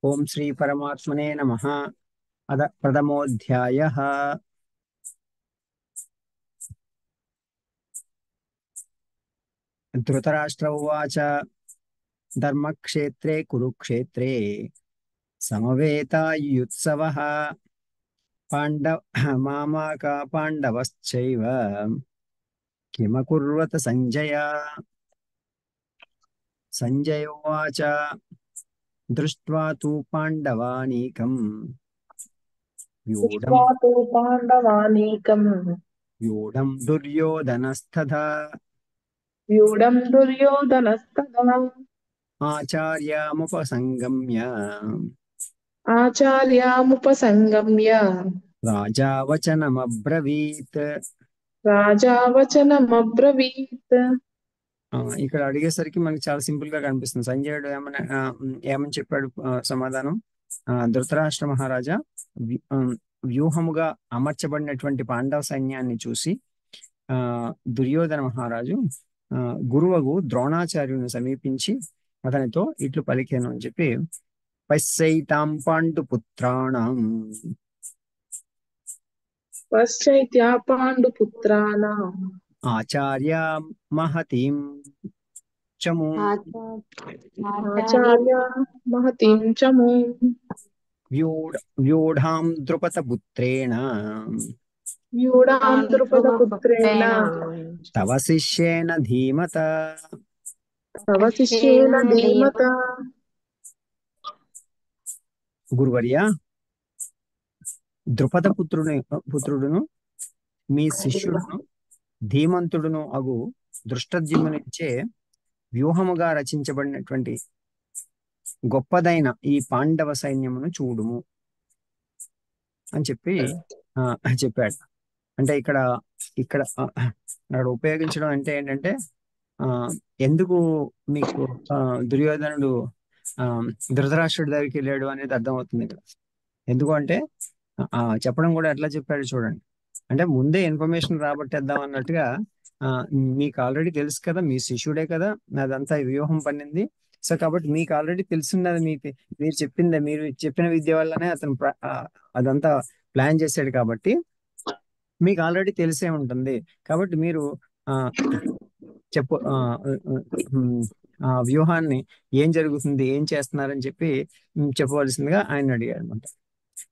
ఓం శ్రీ పరమాత్మనే నమః. అద ప్రథమోऽధ్యాయः. ధృతరాష్ట్ర ఉవాచ ధర్మక్షేత్రే కురుక్షేత్రే సమవేతాయుత్సవః పాండవ మామాక పాండవశ్చైవ కిమకుర్వత సంజయ. సంజయ ఉవాచ దృష్ట్వా తు పాండవానీకం వ్యూఢం దృష్ట్వా తు పాండవానీకం వ్యూఢం దుర్యోధనస్తథా వ్యూఢం దుర్యోధనస్తదా ఆచార్యాముపసంగమ్య ఆచార్యాముపసంగమ్య రాజా వచనమబ్రవీత్. రాజా వచనమబ్రవీత్. ఇక్కడ అడిగేసరికి మనకి చాలా సింపుల్ గా కనిపిస్తుంది. సంజయుడు ఏమని చెప్పాడు? సమాధానం, ధృతరాష్ట్ర మహారాజా వ్యూహముగా అమర్చబడినటువంటి పాండవ సైన్యాన్ని చూసి దుర్యోధన మహారాజు గురువగు ద్రోణాచార్యుని సమీపించి అతనితో ఇట్లు పలికాను అని చెప్పి, పశ్చైతాం పాండుపుత్రాణం పశ్చైత్యా పాండుపుత్రాణాం ఆచార్య మహతీం చము ఆచార్య మహతీం చము వ్యూఢాం ద్రుపదపుత్రేణ వ్యూఢాం ద్రుపదపుత్రేణ తవ శిష్యేన ధీమత. తవ శిష్యేన ధీమత. గురువర్య, పుత్రుడును మీ శిష్యుడును ధీమంతుడును అగు దృష్టద్యుమ్నునిచ్చే వ్యూహముగా రచించబడినటువంటి గొప్పదైన ఈ పాండవ సైన్యమును చూడుము అని చెప్పి చెప్పాడు. అంటే ఇక్కడ ఇక్కడ అక్కడ ఉపయోగించడం అంటే ఏంటంటే, ఎందుకు మీకు దుర్యోధనుడు ధృతరాష్ట్రుడి దగ్గరికి వెళ్ళాడు అనేది అర్థమవుతుంది ఇక్కడ. ఎందుకు అంటే చెప్పడం కూడా ఎట్లా చెప్పాడు చూడండి. అంటే ముందే ఇన్ఫర్మేషన్ రాబట్టేద్దాం అన్నట్టుగా, మీకు ఆల్రెడీ తెలుసు కదా, మీ శిష్యుడే కదా అదంతా వ్యూహం పన్నింది. సో కాబట్టి మీకు ఆల్రెడీ తెలుసున్నది, మీరు చెప్పిన విద్య వల్లనే అతను అదంతా ప్లాన్ చేశాడు. కాబట్టి మీకు ఆల్రెడీ తెలిసే ఉంటుంది. కాబట్టి మీరు చెప్పు వ్యూహాన్ని ఏం జరుగుతుంది, ఏం చేస్తున్నారని చెప్పి చెప్పవలసిందిగా ఆయన అడిగాడు అనమాట.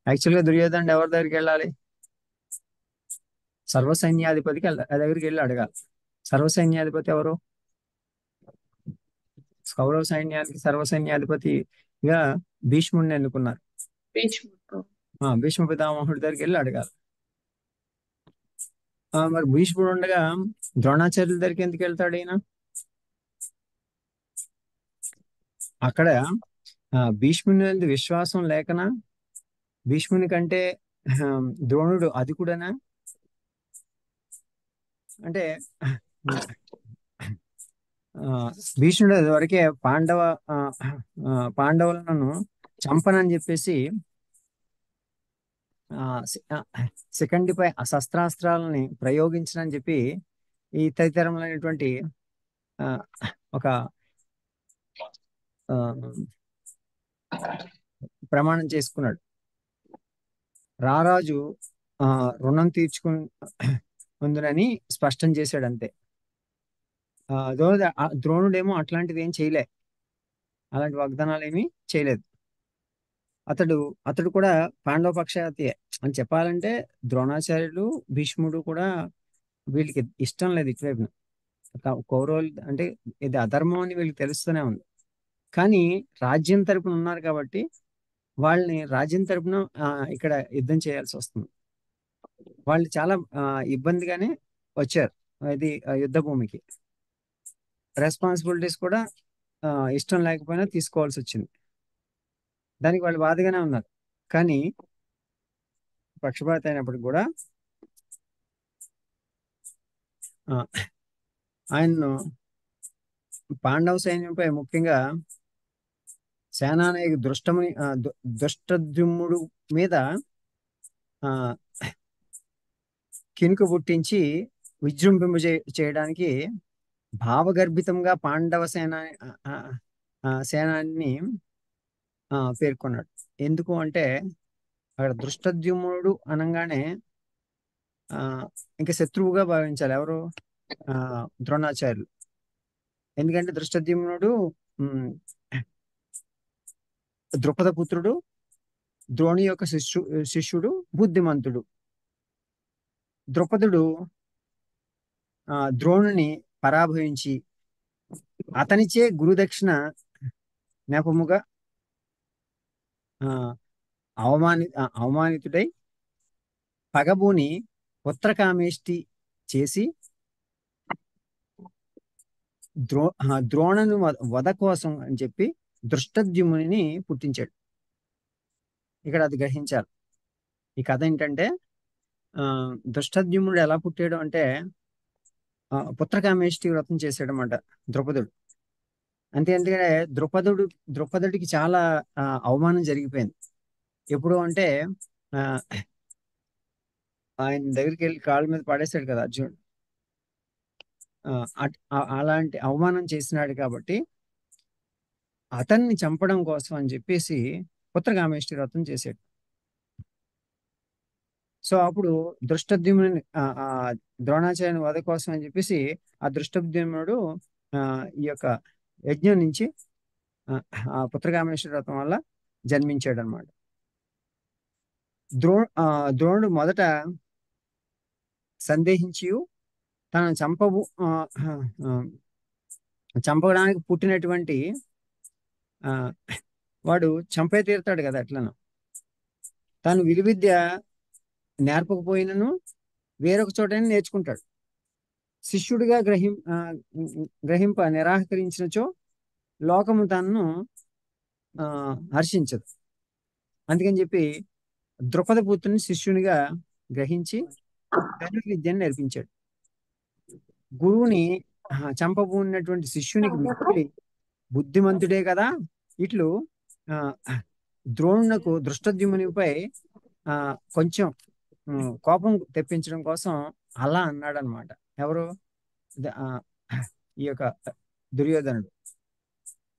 యాక్చువల్గా దుర్యోధనుడు ఎవరి దగ్గరికి వెళ్ళాలి? సర్వసైన్యాధిపతికి దగ్గరికి వెళ్ళి అడగాలి. సర్వసైన్యాధిపతి ఎవరు? కౌరవ సైన్యానికి సర్వసైన్యాధిపతిగా భీష్ముడిని ఎన్నుకున్నారు. భీష్మ పితామహుడి దగ్గరికి వెళ్ళి అడగాలి. మరి భీష్ముడు ఉండగా ద్రోణాచార్యుల దగ్గరికి ఎందుకు వెళ్తాడు ఈయన? అక్కడ భీష్ముని మీద విశ్వాసం లేకనా? భీష్ముని కంటే ద్రోణుడు అధికుడనా? అంటే భీష్ముడు వరకే పాండవులను చంపనని చెప్పేసి శిఖండిపై శస్త్రాస్త్రాలని ప్రయోగించనని చెప్పి ఈ తదితరములైనటువంటి ఒక ప్రమాణం చేసుకున్నాడు. రారాజు రుణం తీర్చుకుందునని స్పష్టం చేశాడు అంతే. ద్రోణుడేమో అట్లాంటిది ఏం చేయలే, అలాంటి వాగ్దానాలు ఏమీ చేయలేదు. అతడు కూడా పాండవ పక్షాతియే అని చెప్పాలంటే, ద్రోణాచార్యులు భీష్ముడు కూడా వీళ్ళకి ఇష్టం లేదు ఇటువైపున. కౌరవులు అంటే ఇది అధర్మం అని వీళ్ళకి తెలుస్తూనే ఉంది. కానీ రాజ్యం తరపున ఉన్నారు కాబట్టి వాళ్ళని రాజ్యం తరపున ఇక్కడ యుద్ధం చేయాల్సి వస్తుంది. వాళ్ళు చాలా ఇబ్బందిగానే వచ్చారు ఇది యుద్ధ భూమికి. రెస్పాన్సిబిలిటీస్ కూడా ఇష్టం లేకపోయినా తీసుకోవాల్సి వచ్చింది. దానికి వాళ్ళు బాధగానే ఉన్నారు. కానీ పక్షపాత అయినప్పటికి కూడా ఆయన్ను పాండవ సైన్యంపై ముఖ్యంగా సేనానాయకు దృష్టద్యుమ్నుడు మీద కినుక పుట్టించి విజృంభింప చేయడానికి భావగర్భితంగా పాండవ సేనాన్ని పేర్కొన్నాడు. ఎందుకు అంటే అక్కడ దృష్టద్యుమ్నుడు అనగానే ఆ, ఇంకా శత్రువుగా భావించాలి ఎవరు, ఆ, ద్రోణాచార్యులు. ఎందుకంటే దృష్టద్యుమ్నుడు ఉమ్, ద్రుపద పుత్రుడు, ద్రోణి యొక్క శిష్యుడు, బుద్ధిమంతుడు. ద్రుపదుడు ద్రోణుని పరాభవించి అతనిచే గురుదక్షిణ నెపముగా ఆ, అవమానితుడై పగబూని పుత్రకామేష్టి చేసి ద్రోణను వధ కోసం అని చెప్పి దృష్టద్యుమ్నుని పుట్టించాడు. ఇక్కడ అది గ్రహించాలి. ఈ కథ ఏంటంటే ఆ దృష్టద్యుమ్నుడు ఎలా పుట్టాడు అంటే పుత్రకామేష్టి వ్రతం చేశాడు అనమాట ద్రుపదుడు. ఎందుకంటే ద్రుపదుడికి చాలా అవమానం జరిగిపోయింది. ఎప్పుడు అంటే ఆ ఆయన దగ్గరికి వెళ్ళి కాళ్ళ మీద పడేశాడు కదా అర్జునుడు. అలాంటి అవమానం చేసినాడు కాబట్టి అతన్ని చంపడం కోసం అని చెప్పేసి పుత్రకామేష్టి వ్రతం చేశాడు. సో అప్పుడు దృష్టద్యుమ్నుని ద్రోణాచార్యుని వధ కోసం అని చెప్పేసి ఆ దృష్టద్యుమ్నుడు ఈ యొక్క యజ్ఞం నుంచి ఆ పుత్రకామేశ్వర వ్రతం వల్ల జన్మించాడు అనమాట. ద్రోణుడు మొదట సందేహించి తనను చంపడానికి పుట్టినటువంటి వాడు చంపే తీరుతాడు కదా ఎట్లను. తాను విలువిద్య నేర్పకపోయినను వేరొక చోటనే నేర్చుకుంటాడు. శిష్యుడిగా గ్రహింప నిరాకరించినచో లోకము తనను హర్షించదు. అందుకని చెప్పి ద్రుపద పుత్రుని శిష్యునిగా గ్రహించి ధనుర్విద్యను నేర్పించాడు. గురువుని చంపబోన్నటువంటి శిష్యునికి మిక్కిలి బుద్ధిమంతుడే కదా. ఇట్లు ద్రోణునకు దృష్టద్యుమ్నునిపై కొంచెం కోపం తెప్పించడం కోసం అలా అన్నాడు అనమాట. ఎవరు, ఈ యొక్క దుర్యోధనుడు.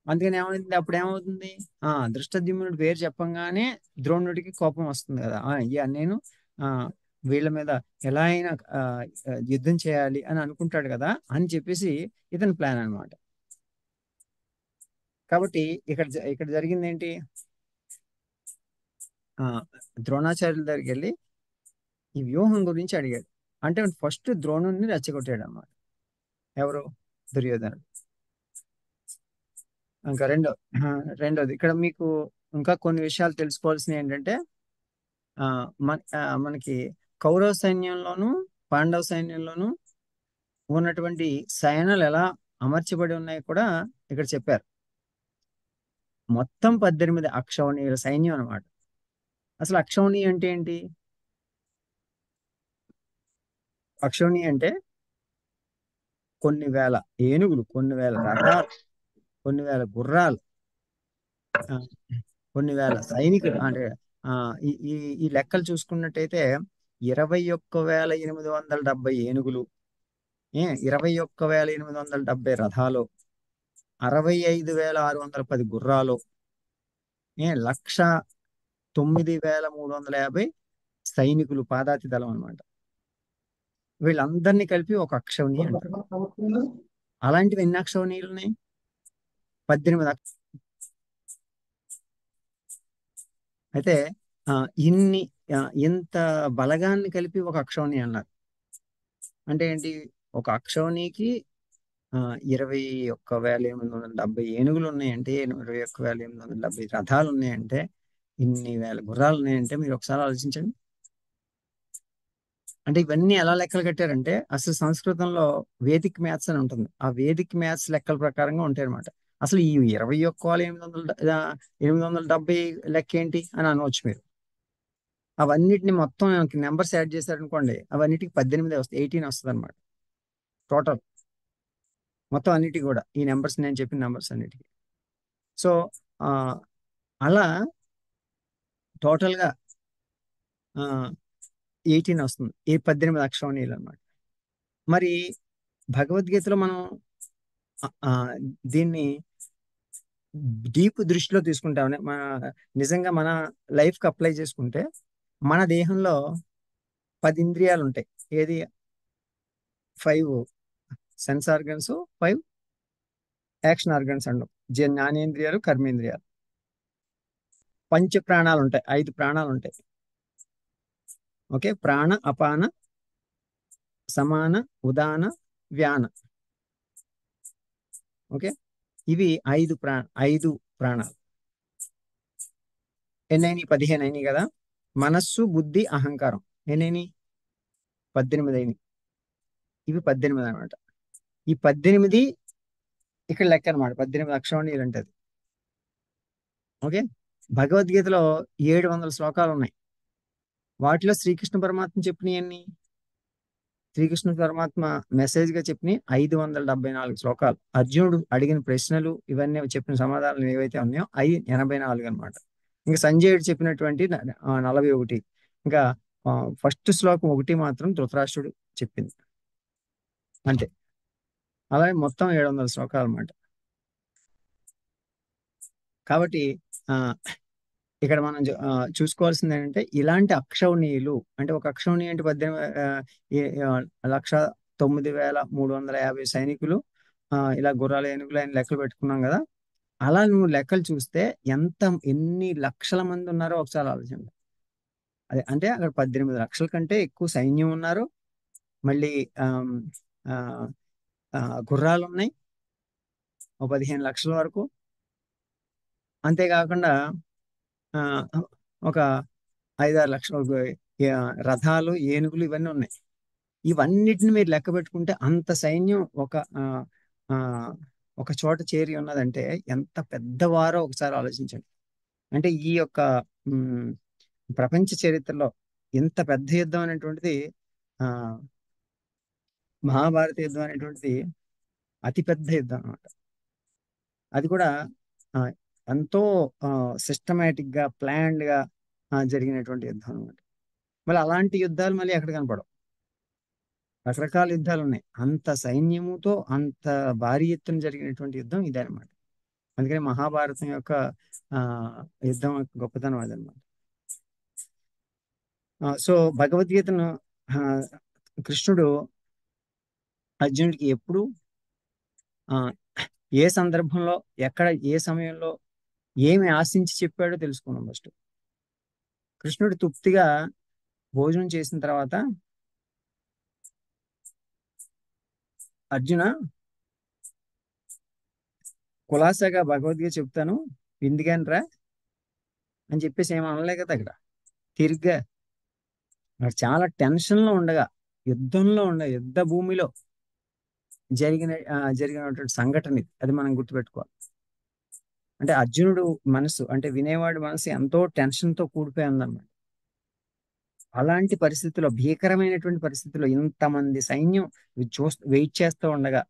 అందుకని ఏమైంది, అప్పుడు ఏమవుతుంది, దృష్టద్యుమ్నుడి పేరు చెప్పంగానే ద్రోణుడికి కోపం వస్తుంది కదా. నేను వీళ్ళ మీద ఎలా అయినా యుద్ధం చేయాలి అని అనుకుంటాడు కదా అని చెప్పేసి ఇతని ప్లాన్ అనమాట. కాబట్టి ఇక్కడ జరిగింది ఏంటి, ద్రోణాచార్యుల దగ్గరికి వెళ్ళి ఈ వ్యూహం గురించి అడిగాడు. అంటే ఫస్ట్ ద్రోణుడిని రెచ్చగొట్టాడు అన్నమాట. ఎవరు, దుర్యోధనుడు. ఇంకా రెండోది ఇక్కడ మీకు ఇంకా కొన్ని విషయాలు తెలుసుకోవాల్సినవి ఏంటంటే మనకి కౌరవ సైన్యంలోను పాండవ సైన్యంలోను ఉన్నటువంటి సైన్యాలు ఎలా అమర్చబడి ఉన్నాయి కూడా ఇక్కడ చెప్పారు. మొత్తం 18 అక్షౌహిణీయుల సైన్యం అనమాట. అసలు అక్షౌహిణి అంటే ఏంటి? అక్షౌహిణి అంటే కొన్ని వేల ఏనుగులు, కొన్ని వేల రథాలు, కొన్ని వేల గుర్రాలు, కొన్ని వేల సైనికులు. అంటే ఈ ఈ ఈ లెక్కలు చూసుకున్నట్టయితే 21,870 ఏనుగులు, 21,870 రథాలు, 65,610 గుర్రాలు, 1,09,350 సైనికులు, పాదాతి దళం అనమాట. వీళ్ళందరినీ కలిపి ఒక అక్షౌహిణి అంటారు. అలాంటివి ఎన్ని అక్షౌహిణీలు ఉన్నాయి? 18. అయితే ఇంత బలగాన్ని కలిపి ఒక అక్షౌహిణి అన్నారు. అంటే ఏంటి, ఒక అక్షౌహిణికి 21,870 ఏనుగులు ఉన్నాయంటే, 21,870 రథాలు ఉన్నాయంటే, ఇన్ని వేల గుర్రాలు ఉన్నాయంటే మీరు ఒకసారి ఆలోచించండి. అంటే ఇవన్నీ ఎలా లెక్కలు కట్టారంటే, అసలు సంస్కృతంలో వేదిక్ మ్యాథ్స్ అని ఉంటుంది. ఆ వేదిక్ మ్యాథ్స్ లెక్కల ప్రకారంగా ఉంటాయి అనమాట. అసలు ఈ 21,870 లెక్క ఏంటి అని అనవచ్చు మీరు. అవన్నిటిని మొత్తం నెంబర్స్ యాడ్ చేశారనుకోండి, అవన్నిటికి 18 వస్తాయి, 18 వస్తుంది అనమాట టోటల్. మొత్తం అన్నిటికీ కూడా ఈ నెంబర్స్, నేను చెప్పిన నెంబర్స్ అన్నిటికీ. సో అలా టోటల్గా 18 వస్తుంది, ఈ 18 అక్షౌహిణీలు అనమాట. మరి భగవద్గీతలో మనం దీన్ని డీప్ దృష్టిలో తీసుకుంటామని నిజంగా మన లైఫ్కి అప్లై చేసుకుంటే మన దేహంలో 10 ఇంద్రియాలు ఉంటాయి. ఏది 5 సెన్స్ ఆర్గన్స్, 5 యాక్షన్ ఆర్గన్స్ అంటాం. జ్ఞానేంద్రియాలు, కర్మేంద్రియాలు. పంచ ప్రాణాలు ఉంటాయి, 5 ప్రాణాలు ఉంటాయి. ఓకే, ప్రాణ, అపాన, సమాన, ఉదాన, వ్యాన. ఓకే, ఇవి 5 ప్రాణాలు. ఎన్నైనా 15 అయినాయి కదా. మనస్సు, బుద్ధి, అహంకారం ఎన్నైనాయి? 18 అయినాయి. ఇవి 18 అనమాట. ఈ 18 ఇక్కడ లెక్క అనమాట. 18 అక్షౌహిణీలు అంటే అది. ఓకే, భగవద్గీతలో 700 శ్లోకాలు ఉన్నాయి. వాటిలో శ్రీకృష్ణ పరమాత్మ చెప్పినవన్నీ, శ్రీకృష్ణ పరమాత్మ మెసేజ్ గా చెప్పిన 574 శ్లోకాలు. అర్జునుడు అడిగిన ప్రశ్నలు ఇవన్నీ చెప్పిన సమాధానాలు ఏవైతే ఉన్నాయో 84 అనమాట. ఇంకా సంజయుడు చెప్పినటువంటి 41. ఇంకా ఫస్ట్ శ్లోకం 1 మాత్రం ధృతరాష్ట్రుడు చెప్పింది అంతే. అలాగే మొత్తం 700 శ్లోకాలు అనమాట. కాబట్టి ఆ ఇక్కడ మనం చూసుకోవాల్సింది ఏంటంటే, ఇలాంటి అక్షౌణీయులు అంటే, ఒక అక్షౌణి అంటే 1,09,350 సైనికులు, ఇలా గుర్రాల ఏనుగులు అని లెక్కలు పెట్టుకున్నాం కదా. అలా నువ్వు లెక్కలు చూస్తే ఎన్ని లక్షల మంది ఉన్నారో ఒకసారి ఆలోచన. అదే అంటే అక్కడ 18 లక్షల కంటే ఎక్కువ సైన్యం ఉన్నారు. మళ్ళీ ఆ, ఆ, గుర్రాలు ఉన్నాయి ఒక 15 లక్షల వరకు. అంతేకాకుండా ఆ, ఒక 5-6 లక్షల రథాలు, ఏనుగులు ఇవన్నీ ఉన్నాయి. ఇవన్నిటిని మీరు లెక్క పెట్టుకుంటే అంత సైన్యం ఆ, ఆ, ఒక చోట చేరి ఉన్నదంటే ఎంత పెద్దవారో ఒకసారి ఆలోచించండి. అంటే ఈ యొక్క ఉమ్, ప్రపంచ చరిత్రలో ఇంత పెద్ద యుద్ధం అనేటువంటిది, ఆ మహాభారత యుద్ధం అనేటువంటిది అతి పెద్ద యుద్ధం అన్నమాట. అది కూడా ఆ, ఎంతో సిస్టమేటిక్ గా, ప్లాన్డ్ గా జరిగినటువంటి యుద్ధం అనమాట. మళ్ళీ అలాంటి యుద్ధాలు మళ్ళీ ఎక్కడ కనపడవు. రకరకాల యుద్ధాలు ఉన్నాయి. అంత సైన్యముతో అంత భారీ ఎత్తున జరిగినటువంటి యుద్ధం ఇదే అనమాట. అందుకని మహాభారతం యొక్క ఆ యుద్ధం యొక్క గొప్పతనం అదనమాట. సో భగవద్గీతను ఆ, కృష్ణుడు అర్జునుడికి ఎప్పుడు, ఆ, ఏ సందర్భంలో, ఎక్కడ, ఏ సమయంలో ఏమి ఆశించి చెప్పాడో తెలుసుకున్నాం ఫస్ట్. కృష్ణుడు తృప్తిగా భోజనం చేసిన తర్వాత, అర్జున కులాసాగా భగవద్గీత చెప్తాను విందుగాని రా అని చెప్పేసి ఏమి అనలే కదా అక్కడ. తిరిగ్గా అక్కడ చాలా టెన్షన్ లో ఉండగా, యుద్ధ భూమిలో జరిగినటువంటి సంఘటన ఇది. అది మనం గుర్తుపెట్టుకోవాలి. అంటే అర్జునుడు మనసు, అంటే వినేవాడి మనసు ఎంతో టెన్షన్ తో కూడిపోయి ఉందన్నమాట. అలాంటి పరిస్థితుల్లో, భీకరమైనటువంటి పరిస్థితుల్లో, ఇంతమంది సైన్యం వెయిట్ చేస్తూ ఉండగా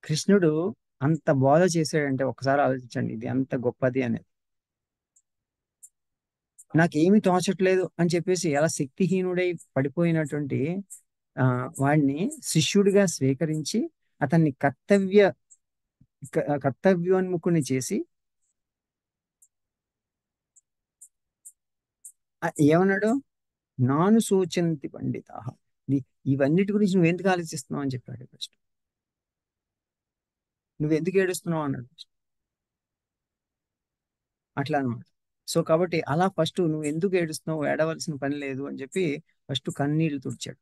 కృష్ణుడు అంత బోధ చేశాడంటే ఒకసారి ఆలోచించండి, ఇది ఎంత గొప్పది అనేది. నాకేమీ తోచట్లేదు అని చెప్పేసి ఎలా శక్తిహీనుడై పడిపోయినటువంటి ఆ వాడిని శిష్యుడిగా స్వీకరించి అతన్ని కర్తవ్యోన్ముఖుని చేసి ఏమన్నాడు? నాను సూచంతి పండిత. ఇవన్నిటి గురించి నువ్వు ఎందుకు ఆలోచిస్తున్నావు అని చెప్పాడు ఫస్ట్. నువ్వు ఎందుకు ఏడుస్తున్నావు అన్నాడు. అట్లా అనమాట. సో కాబట్టి అలా ఫస్ట్ నువ్వు ఎందుకు ఏడుస్తున్నావు, ఏడవలసిన పని లేదు అని చెప్పి ఫస్ట్ కన్నీళ్లు తుడిచాడు.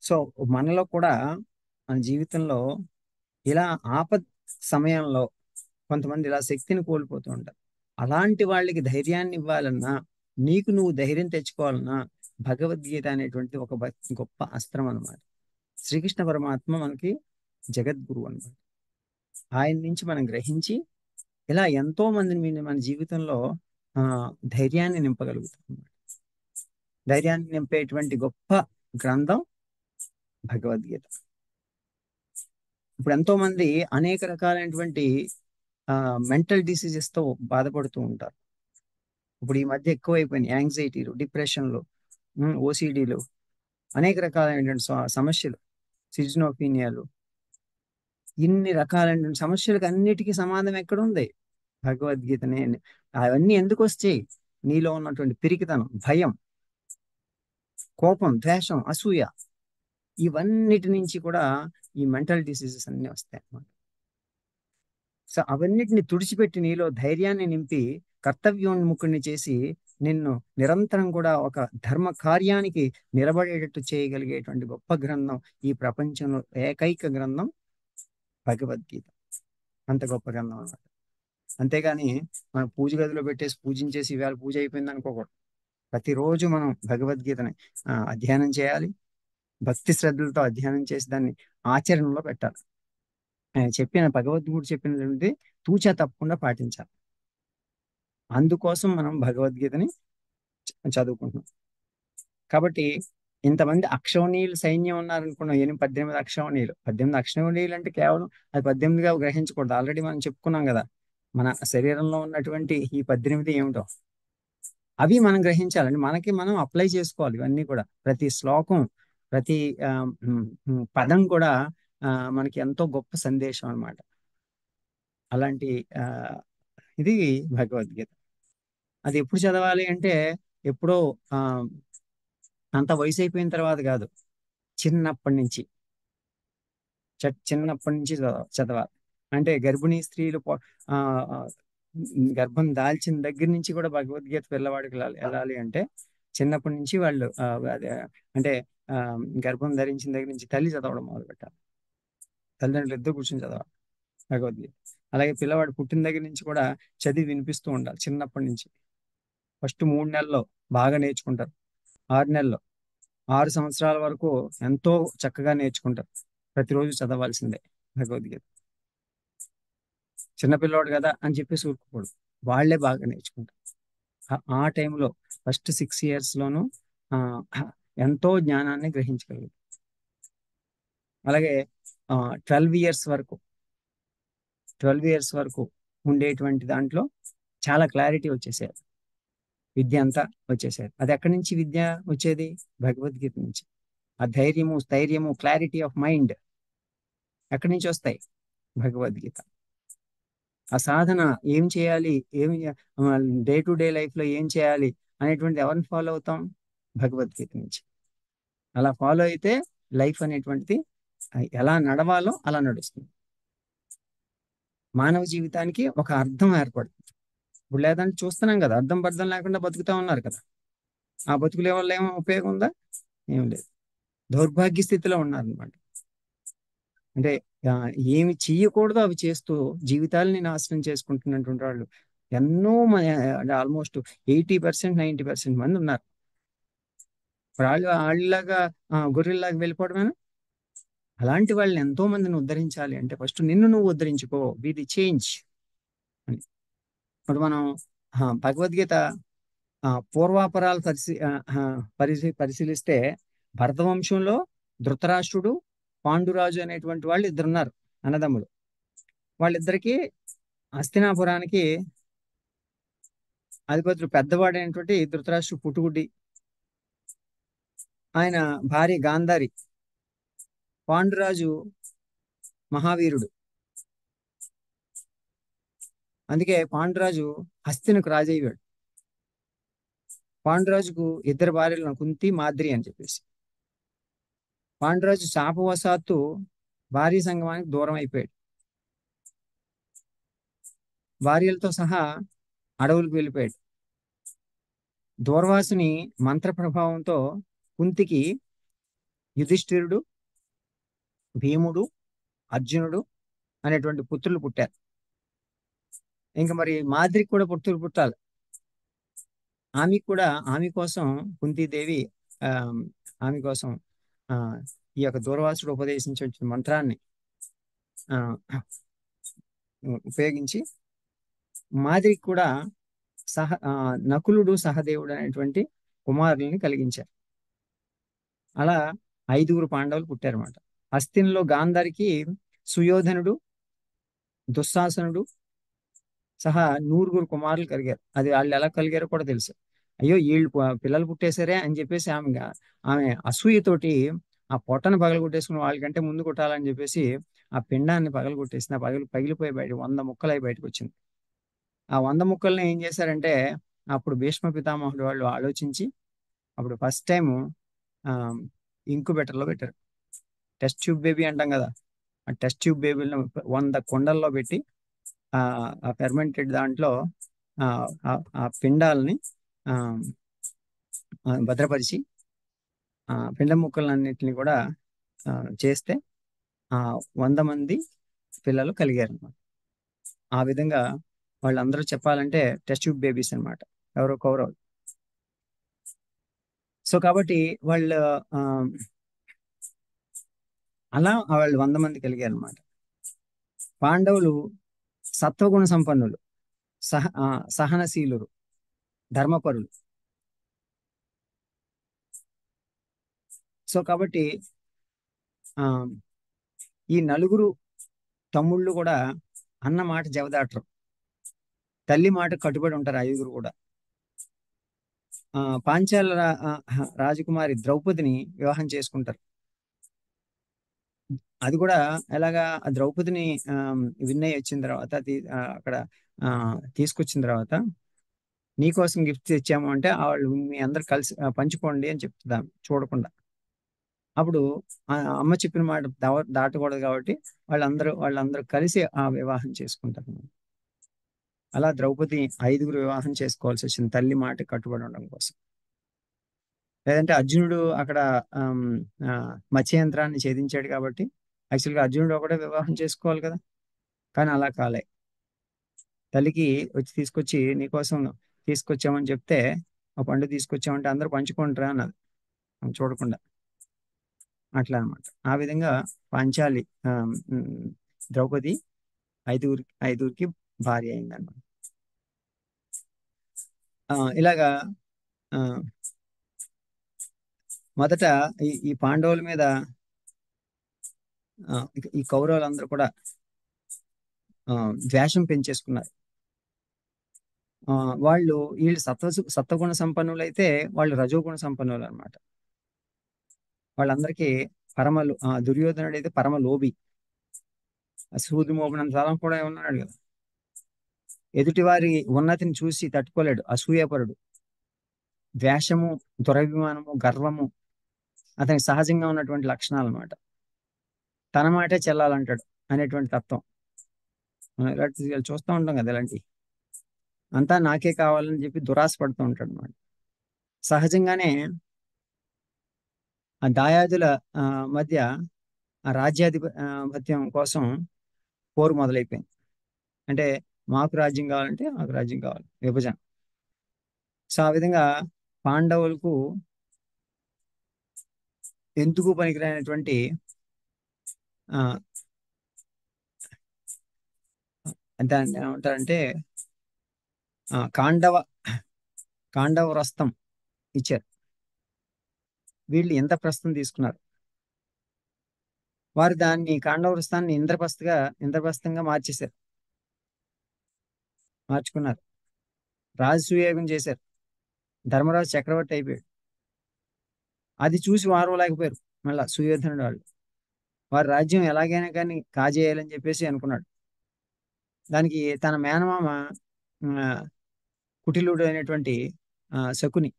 సో మనలో కూడా మన జీవితంలో ఇలా ఆపద్ సమయంలో కొంతమంది ఇలా శక్తిని కోల్పోతూ ఉంటారు. అలాంటి వాళ్ళకి ధైర్యాన్ని ఇవ్వాలన్నా, నీకు నువ్వు ధైర్యం తెచ్చుకోవాలన్నా భగవద్గీత అనేటువంటి ఒక గొప్ప అస్త్రం అనమాట. శ్రీకృష్ణ పరమాత్మ మనకి జగద్గురు అనమాట. ఆయన నుంచి మనం గ్రహించి ఇలా ఎంతో మందిని మన జీవితంలో ఆ ధైర్యాన్ని నింపగలుగుతాం. ధైర్యాన్ని నింపేటువంటి గొప్ప గ్రంథం భగవద్గీత. ఇప్పుడు ఎంతో మంది అనేక రకాలైనటువంటి మెంటల్ డిసీజెస్ తో బాధపడుతూ ఉంటారు. ఇప్పుడు ఈ మధ్య ఎక్కువైపోయినాయి యాంగ్జైటీలు, డిప్రెషన్లు, ఓసిడీలు, అనేక రకాలైనటువంటి సమస్యలు, సిజినోపీనియాలు, ఇన్ని రకాలైన సమస్యలకు అన్నిటికీ సమాధానం ఎక్కడుంది? భగవద్గీతనే. అవన్నీ ఎందుకు వచ్చాయి? నీలో ఉన్నటువంటి పిరికితనం, భయం, కోపం, ద్వేషం, అసూయ, ఇవన్నిటి నుంచి కూడా ఈ మెంటల్ డిసీజెస్ అన్నీ వస్తాయి అన్నమాట. సో అవన్నిటిని తుడిచిపెట్టి నీలో ధైర్యాన్ని నింపి కర్తవ్యోన్ముఖుణ్ణి చేసి నిన్ను నిరంతరం కూడా ఒక ధర్మ కార్యానికి నిలబడేటట్టు చేయగలిగేటువంటి గొప్ప గ్రంథం ఈ ప్రపంచంలో ఏకైక గ్రంథం భగవద్గీత. అంత గొప్ప గ్రంథం అన్నమాట. అంతేగాని మనం పూజ గదిలో పెట్టేసి పూజించేసి ఇవాళ పూజ అయిపోయింది అనుకోకూడదు. ప్రతిరోజు మనం భగవద్గీతని అధ్యయనం చేయాలి. భక్తి శ్రద్ధలతో అధ్యయనం చేసి దాన్ని ఆచరణలో పెట్టాలి. ఆయన చెప్పిన భగవద్గీత చెప్పినటువంటి తూచా తప్పకుండా పాటించాలి. అందుకోసం మనం భగవద్గీతని చదువుకుంటున్నాం. కాబట్టి ఇంతమంది అక్షౌణీయులు సైన్యం ఉన్నారనుకున్నాం. 18 అక్షౌణీయులు. 18 అక్షౌణీయులు అంటే కేవలం అది 18గా గ్రహించకూడదు. ఆల్రెడీ మనం చెప్పుకున్నాం కదా, మన శరీరంలో ఉన్నటువంటి ఈ 18 ఏమిటో అవి మనం గ్రహించాలండి. మనకి మనం అప్లై చేసుకోవాలి. ఇవన్నీ కూడా ప్రతి శ్లోకం, ప్రతి పదం కూడా మనకి ఎంతో గొప్ప సందేశం అన్నమాట. అలాంటి ఇది భగవద్గీత. అది ఎప్పుడు చదవాలి అంటే ఎప్పుడో అంత వయసు అయిపోయిన తర్వాత కాదు, చిన్నప్పటి నుంచి చదవాలి. అంటే గర్భిణీ స్త్రీలు గర్భం దాల్చిన దగ్గర నుంచి కూడా భగవద్గీత పిల్లవాడికి వెళ్ళాలి అంటే చిన్నప్పటి నుంచి వాళ్ళు అంటే గర్భం ధరించిన దగ్గర నుంచి తల్లి చదవడం మొదలు పెట్టాలి. తల్లిదండ్రులు ఇద్దరు కూర్చొని చదవాలి భగవద్గీత. అలాగే పిల్లవాడు పుట్టిన దగ్గర నుంచి కూడా చదివి వినిపిస్తూ ఉండాలి. చిన్నప్పటి నుంచి ఫస్ట్ 3 నెలల్లో బాగా నేర్చుకుంటారు. 6 నెలల్లో, 6 సంవత్సరాల వరకు ఎంతో చక్కగా నేర్చుకుంటారు. ప్రతిరోజు చదవాల్సిందే భగవద్గీత. చిన్నపిల్లవాడు కదా అని చెప్పేసి ఊరుకోకూడదు. వాళ్లే బాగా నేర్చుకుంటారు. ఆ టైంలో ఫస్ట్ 6 ఇయర్స్లోనూ ఎంతో జ్ఞానాన్ని గ్రహించగలరు. అలాగే 12 ఇయర్స్ వరకు ఉండేటువంటి దాంట్లో చాలా క్లారిటీ వచ్చేసారు. విద్య అంతా వచ్చేసారు. అది ఎక్కడి నుంచి విద్య వచ్చేది? భగవద్గీత నుంచి. ఆ ధైర్యము, స్థైర్యము, క్లారిటీ ఆఫ్ మైండ్ ఎక్కడి నుంచి వస్తాయి? భగవద్గీత. ఆ సాధన ఏం చేయాలి, డే టు డే లైఫ్లో ఏం చేయాలి అనేటువంటి ఎవరిని ఫాలో అవుతాం? భగవద్గీత నుంచి. అలా ఫాలో అయితే లైఫ్ అనేటువంటిది ఎలా నడవాలో అలా నడుస్తుంది. మానవ జీవితానికి ఒక అర్థం ఏర్పడుతుంది. ఇప్పుడు లేదంటే చూస్తున్నాం కదా, అర్థం పర్థం లేకుండా బతుకుతా ఉన్నారు కదా. ఆ బతుకులే వల్ల ఏమో ఉపయోగం ఉందా? ఏం లేదు. దౌర్భాగ్య స్థితిలో ఉన్నారనమాట. అంటే ఏమి చెయ్యకూడదో అవి చేస్తూ జీవితాలని నాశనం చేసుకుంటున్నటువంటి వాళ్ళు ఎన్నో ఆల్మోస్ట్ 80%, 90% మంది ఉన్నారు. వాళ్ళలాగా గొర్రెల్లాగా వెళ్ళిపోవడమేనా? అలాంటి వాళ్ళని ఎంతో మందిని ఉద్ధరించాలి అంటే ఫస్ట్ నిన్ను నువ్వు ఉద్ధరించుకో. బి ది చేంజ్ అని. ఇప్పుడు మనం భగవద్గీత పూర్వాపరాలు పరిశీలిస్తే భరతవంశంలో ధృతరాష్ట్రుడు, పాండురాజు అనేటువంటి వాళ్ళు ఇద్దరున్నారు, అన్నదమ్ములు. వాళ్ళిద్దరికి హస్తినాపురానికి అధిపతులు. పెద్దవాడైనటువంటి ధృతరాష్ట్రుడు పుట్టుగుడ్డి, ఆయన భార్య గాంధారి. పాండురాజు మహావీరుడు. అందుకే పాండురాజు హస్తినకు రాజయ్యాడు. పాండురాజుకు 2 భార్యలు, కుంతి, మాద్రి అని చెప్పేసి. పాండురాజు శాపవశాత్తు భార్య సంగమానికి దూరం అయిపోయాడు. భార్యలతో సహా అడవులకు వెళ్ళిపోయాడు. దూర్వాసుని మంత్ర ప్రభావంతో కుంతికి యుధిష్ఠిరుడు, భీముడు, అర్జునుడు అనేటువంటి పుత్రులు పుట్టారు. ఇంకా మరి మాద్రికి కూడా పుత్రులు పుట్టాలి. ఆమె కోసం కుంతీదేవి ఆమె కోసం ఈ యొక్క దూర్వాసుడు ఉపదేశించిన మంత్రాన్ని ఉపయోగించి మాద్రికి కూడా నకులుడు, సహదేవుడు అనేటువంటి కుమారుల్ని కలిగించారు. అలా 5 పాండవులు పుట్టారన్నమాట. హస్తిన్లో గాంధారికి సుయోధనుడు, దుశ్శాసనుడు సహా 100 కుమారులు కలిగారు. అది వాళ్ళు ఎలా కలిగారో కూడా తెలుసు. అయ్యో వీళ్ళు పిల్లలు పుట్టేశారే అని చెప్పేసి ఆమె అసూయతోటి ఆ పొట్టను పగలగొట్టేసుకుని వాళ్ళకంటే ముందు కొట్టాలని చెప్పేసి ఆ పిండాన్ని పగలగొట్టేసిన పగిలిపోయి బయట 100 ముక్కలై బయటకు వచ్చింది. ఆ 100 ముక్కల్ని ఏం చేశారంటే అప్పుడు భీష్మ పితామహుడు వాళ్ళు ఆలోచించి అప్పుడు ఫస్ట్ టైం ఇంక్యుబేటర్లో పెట్టారు. టెస్ట్ ట్యూబ్ బేబీ అంటాం కదా, ఆ టెస్ట్ ట్యూబ్ బేబీలను 100 కుండల్లో పెట్టి ఆ ఫెర్మెంటెడ్ దాంట్లో ఆ ఆ పిండాలని ఆ, భద్రపరిచి పిండ ముక్కలన్నింటినీ కూడా ఆ, చేస్తే ఆ 100 మంది పిల్లలు కలిగారు అన్నమాట. ఆ విధంగా వాళ్ళందరూ చెప్పాలంటే టెస్ట్ ట్యూబ్ బేబీస్ అన్నమాట, ఎవరో కౌరవులు. సో కాబట్టి వాళ్ళు ఆ, అలా వాళ్ళు 100 మంది కలిగారు అనమాట. పాండవులు సత్వగుణ సంపన్నులు, సహనశీలురు, ధర్మపరులు. సో కాబట్టి ఆ ఈ నలుగురు తమ్ముళ్ళు కూడా అన్న మాట జవదాటరు, తల్లి మాట కట్టుబడి ఉంటారు ఐదుగురు కూడా. పాంచాల రాజకుమారి ద్రౌపదిని వివాహం చేసుకుంటారు. అది కూడా ఎలాగా, ఆ ద్రౌపదిని విన్నయ్య వచ్చిన తర్వాత అక్కడ తీసుకొచ్చిన తర్వాత నీకోసం గిఫ్ట్ తెచ్చాము అంటే వాళ్ళు మీ అందరు కలిసి పంచుకోండి అని చెప్తుందా చూడకుండా. అప్పుడు ఆ అమ్మ చెప్పిన మాట దాటకూడదు కాబట్టి వాళ్ళందరూ కలిసి ఆ వివాహం చేసుకుంటారు. అలా ద్రౌపది ఐదుగురు వివాహం చేసుకోవాల్సి వచ్చింది తల్లి మాట కట్టుబడి ఉండడం కోసం. లేదంటే అర్జునుడు అక్కడ ఆమ్, ఆ, మత్స్యయంత్రాన్ని ఛేదించాడు కాబట్టి యాక్చువల్గా అర్జునుడు ఒకటే వివాహం చేసుకోవాలి కదా, కానీ అలా కాలే. తల్లికి తీసుకొచ్చి నీకోసం తీసుకొచ్చామని చెప్తే ఆ పండు తీసుకొచ్చామంటే అందరూ పంచుకుంటారా అన్నది చూడకుండా. అట్లా అన్నమాట. ఆ విధంగా పాంచాలి ద్రౌపది ఐదుగురికి భార్య అయిందన్నమాట. ఇలాగా ఆ, మొదట ఈ పాండవుల మీద ఈ కౌరవులందరూ కూడా ద్వేషం పెంచేసుకున్నారు. వీళ్ళు సత్వగుణ సంపన్నులు అయితే వాళ్ళు రజోగుణ సంపన్నులు అనమాట. వాళ్ళందరికీ దుర్యోధనుడు అయితే పరమ లోభి, సూది మోపినంత తలం కూడా ఉన్నాడు కదా. ఎదుటివారి ఉన్నతిని చూసి తట్టుకోలేడు, అసూయాపరుడు. ద్వేషము, దురభిమానము, గర్వము అతనికి సహజంగా ఉన్నటువంటి లక్షణాలు అన్నమాట. తన మాటే చెల్లాలంటాడు అనేటువంటి తత్వం మనం ఇలాంటి చూస్తూ ఉంటాం కదా. ఇలాంటివి అంతా నాకే కావాలని చెప్పి దురాశ పడుతూ ఉంటాడు అనమాట. సహజంగానే ఆ దాయాదుల మధ్య ఆ రాజ్యాధిపత్యం కోసం పోరు మొదలైపోయింది. అంటే మాకు రాజ్యం కావాలంటే మాకు రాజ్యం కావాలి, విభజన. సో ఆ విధంగా పాండవులకు ఎందుకు పనికిరానటువంటి ఆ దాన్ని ఏమంటారంటే కాండవ వ్రస్తం ఇచ్చారు. వీళ్ళు ఇంద్రప్రస్థం తీసుకున్నారు. వారు దాన్ని కాండవ వ్రస్తాన్ని ఇంద్రప్రస్థంగా మార్చుకున్నారు. రాజసూయాగం చేశారు. ధర్మరాజు చక్రవర్తి అయిపోయాడు. అది చూసి వారు లేకపోయారు. మళ్ళా సుయోధనుడు వాళ్ళు వారి రాజ్యం ఎలాగైనా కానీ కాజేయాలని చెప్పేసి అనుకున్నాడు. దానికి తన మేనమామ కుటిలుడు అయినటువంటి శకుని,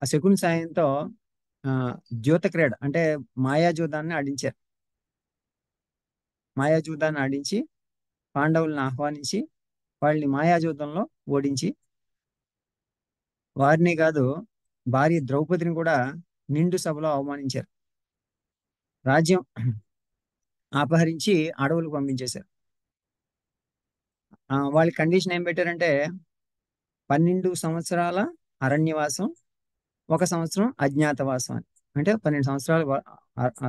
ఆ శకుని సాయంతో ద్యోత క్రీడ అంటే మాయాజూదాన్ని ఆడించారు. మాయాజూదాన్ని ఆడించి పాండవులను ఆహ్వానించి వాళ్ళని మాయాజూదంలో ఓడించి వారిని కాదు భార్య ద్రౌపదిని కూడా నిండు సభలో అవమానించారు. రాజ్యం అపహరించి అడవులకు పంపించేశారు. వాళ్ళ కండిషన్ ఏం పెట్టారంటే 12 సంవత్సరాల అరణ్యవాసం, 1 సంవత్సరం అజ్ఞాతవాసం అని. అంటే 12 సంవత్సరాలు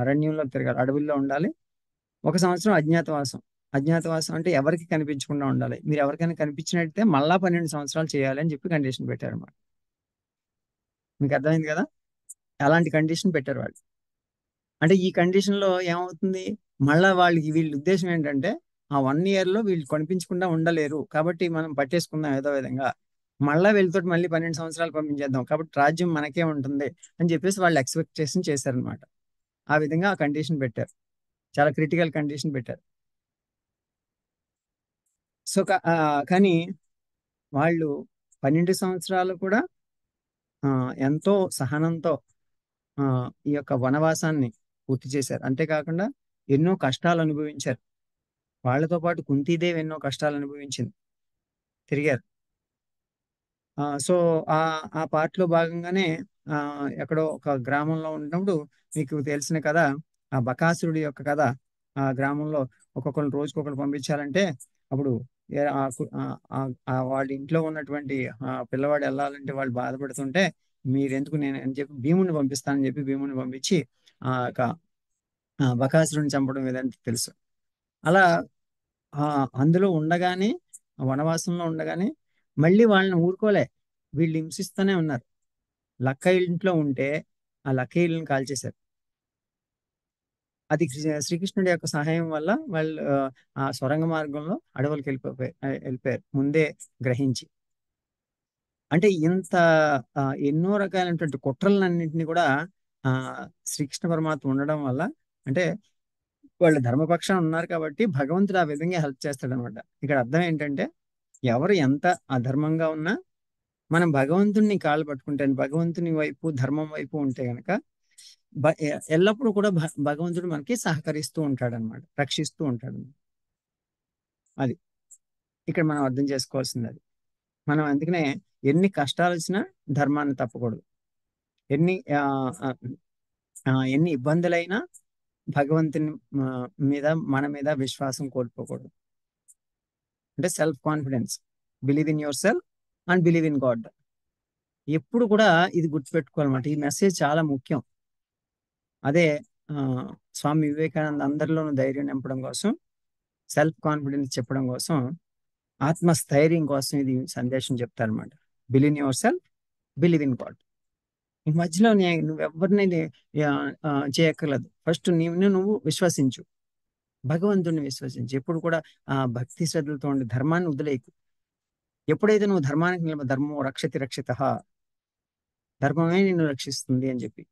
అరణ్యంలో తిరగాలి, అడవుల్లో ఉండాలి. 1 సంవత్సరం అజ్ఞాతవాసం అంటే ఎవరికి కనిపించకుండా ఉండాలి. మీరు ఎవరికైనా కనిపించినట్టయితే మళ్ళా 12 సంవత్సరాలు చేయాలి అని చెప్పి కండిషన్ పెట్టారు అన్నమాట. మీకు అర్థమైంది కదా, అలాంటి కండిషన్ పెట్టారు వాళ్ళు. అంటే ఈ కండిషన్ లో ఏమవుతుంది, మళ్ళా వీళ్ళ ఉద్దేశం ఏంటంటే ఆ 1 year లో వీళ్ళు కనిపించకుండా ఉండలేరు కాబట్టి మనం పట్టేసుకుందాం ఏదో విధంగా మళ్ళా వీళ్ళతోటి మళ్ళీ 12 సంవత్సరాలు పంపించేద్దాం, కాబట్టి రాజ్యం మనకే ఉంటుంది అని చెప్పేసి వాళ్ళు ఎక్స్పెక్టేషన్ చేశారనమాట. ఆ విధంగా ఆ కండిషన్ పెట్టారు, చాలా క్రిటికల్ కండిషన్ పెట్టారు. సో కానీ వాళ్ళు 12 సంవత్సరాలు కూడా ఎంతో సహనంతో ఈ యొక్క వనవాసాన్ని పూర్తి చేశారు. అంతేకాకుండా ఎన్నో కష్టాలు అనుభవించారు. వాళ్ళతో పాటు కుంతీదేవి ఎన్నో కష్టాలు అనుభవించింది, తిరిగారు. సో ఆ ఆ పాటలో భాగంగానే ఎక్కడో ఒక గ్రామంలో ఉన్నప్పుడు, మీకు తెలిసిన కథ, ఆ బకాసురుడి యొక్క కథ. ఆ గ్రామంలో ఒక్కొక్కరు రోజుకొకరు పంపించాలంటే, అప్పుడు వాళ్ళ ఇంట్లో ఉన్నటువంటి పిల్లవాడు వెళ్ళాలంటే వాళ్ళు బాధపడుతుంటే, మీరెందుకు నేను అని చెప్పి భీముడిని పంపిస్తానని చెప్పి భీముడిని పంపించి ఆ యొక్క బకాసురుడిని చంపడం ఏదంటే తెలుసు. అలా ఆ అందులో ఉండగానే, ఆ వనవాసంలో ఉండగానే మళ్ళీ వాళ్ళని ఊరుకోలే, వీళ్ళు హింసిస్తూనే ఉన్నారు. లక్క ఇంట్లో ఉంటే ఆ లక్క ఇళ్ళని కాల్చేశారు. అది శ్రీకృష్ణుడి యొక్క సహాయం వల్ల వాళ్ళు ఆ సొరంగ మార్గంలో అడవులకు వెళ్ళిపోయారు ముందే గ్రహించి. అంటే ఇంత ఎన్నో రకాలైనటువంటి కుట్రలన్నింటినీ కూడా ఆ శ్రీకృష్ణ పరమాత్మ ఉండడం వల్ల, అంటే వాళ్ళు ధర్మపక్షాన ఉన్నారు కాబట్టి భగవంతుడు ఆ విధంగా హెల్ప్ చేస్తాడనమాట. ఇక్కడ అర్థం ఏంటంటే, ఎవరు ఎంత అధర్మంగా ఉన్నా మనం భగవంతుడిని కాళ్ళు పట్టుకుంటే, భగవంతుని వైపు ధర్మం వైపు ఉంటే గనక ఎల్లప్పుడూ కూడా భగవంతుడు మనకి సహకరిస్తూ ఉంటాడు అనమాట, రక్షిస్తూ ఉంటాడు. అది ఇక్కడ మనం అర్థం చేసుకోవాల్సింది. అది మనం అందుకనే ఎన్ని కష్టాలు వచ్చినా ధర్మాన్ని తప్పకూడదు. ఎన్ని ఎన్ని ఇబ్బందులైనా భగవంతుని మీద, మన మీద విశ్వాసం కోల్పోకూడదు. అంటే self confidence, believe in your self and believe in God. ఎప్పుడు కూడా ఇది గుర్తుపెట్టుకోవాలన్నమాట. ఈ మెసేజ్ చాలా ముఖ్యం. అదే ఆ, స్వామి వివేకానంద అందరిలోనూ ధైర్యం నింపడం కోసం, సెల్ఫ్ కాన్ఫిడెన్స్ చెప్పడం కోసం, ఆత్మస్థైర్యం కోసం ఇది సందేశం చెప్తారన్నమాట. Believe in yourself, believe in God. ఈ మధ్యలో నువ్వెవరిని చేయక్కర్లేదు. ఫస్ట్ నువ్వు విశ్వసించు, భగవంతుడిని విశ్వసించు. ఎప్పుడు కూడా భక్తి శ్రద్ధలతో ఉండి ధర్మాన్ని వదిలేయకు. ఎప్పుడైతే నువ్వు ధర్మానికి ధర్మం రక్షతి రక్షిత, ధర్మమే నిన్ను రక్షిస్తుంది అని చెప్పి,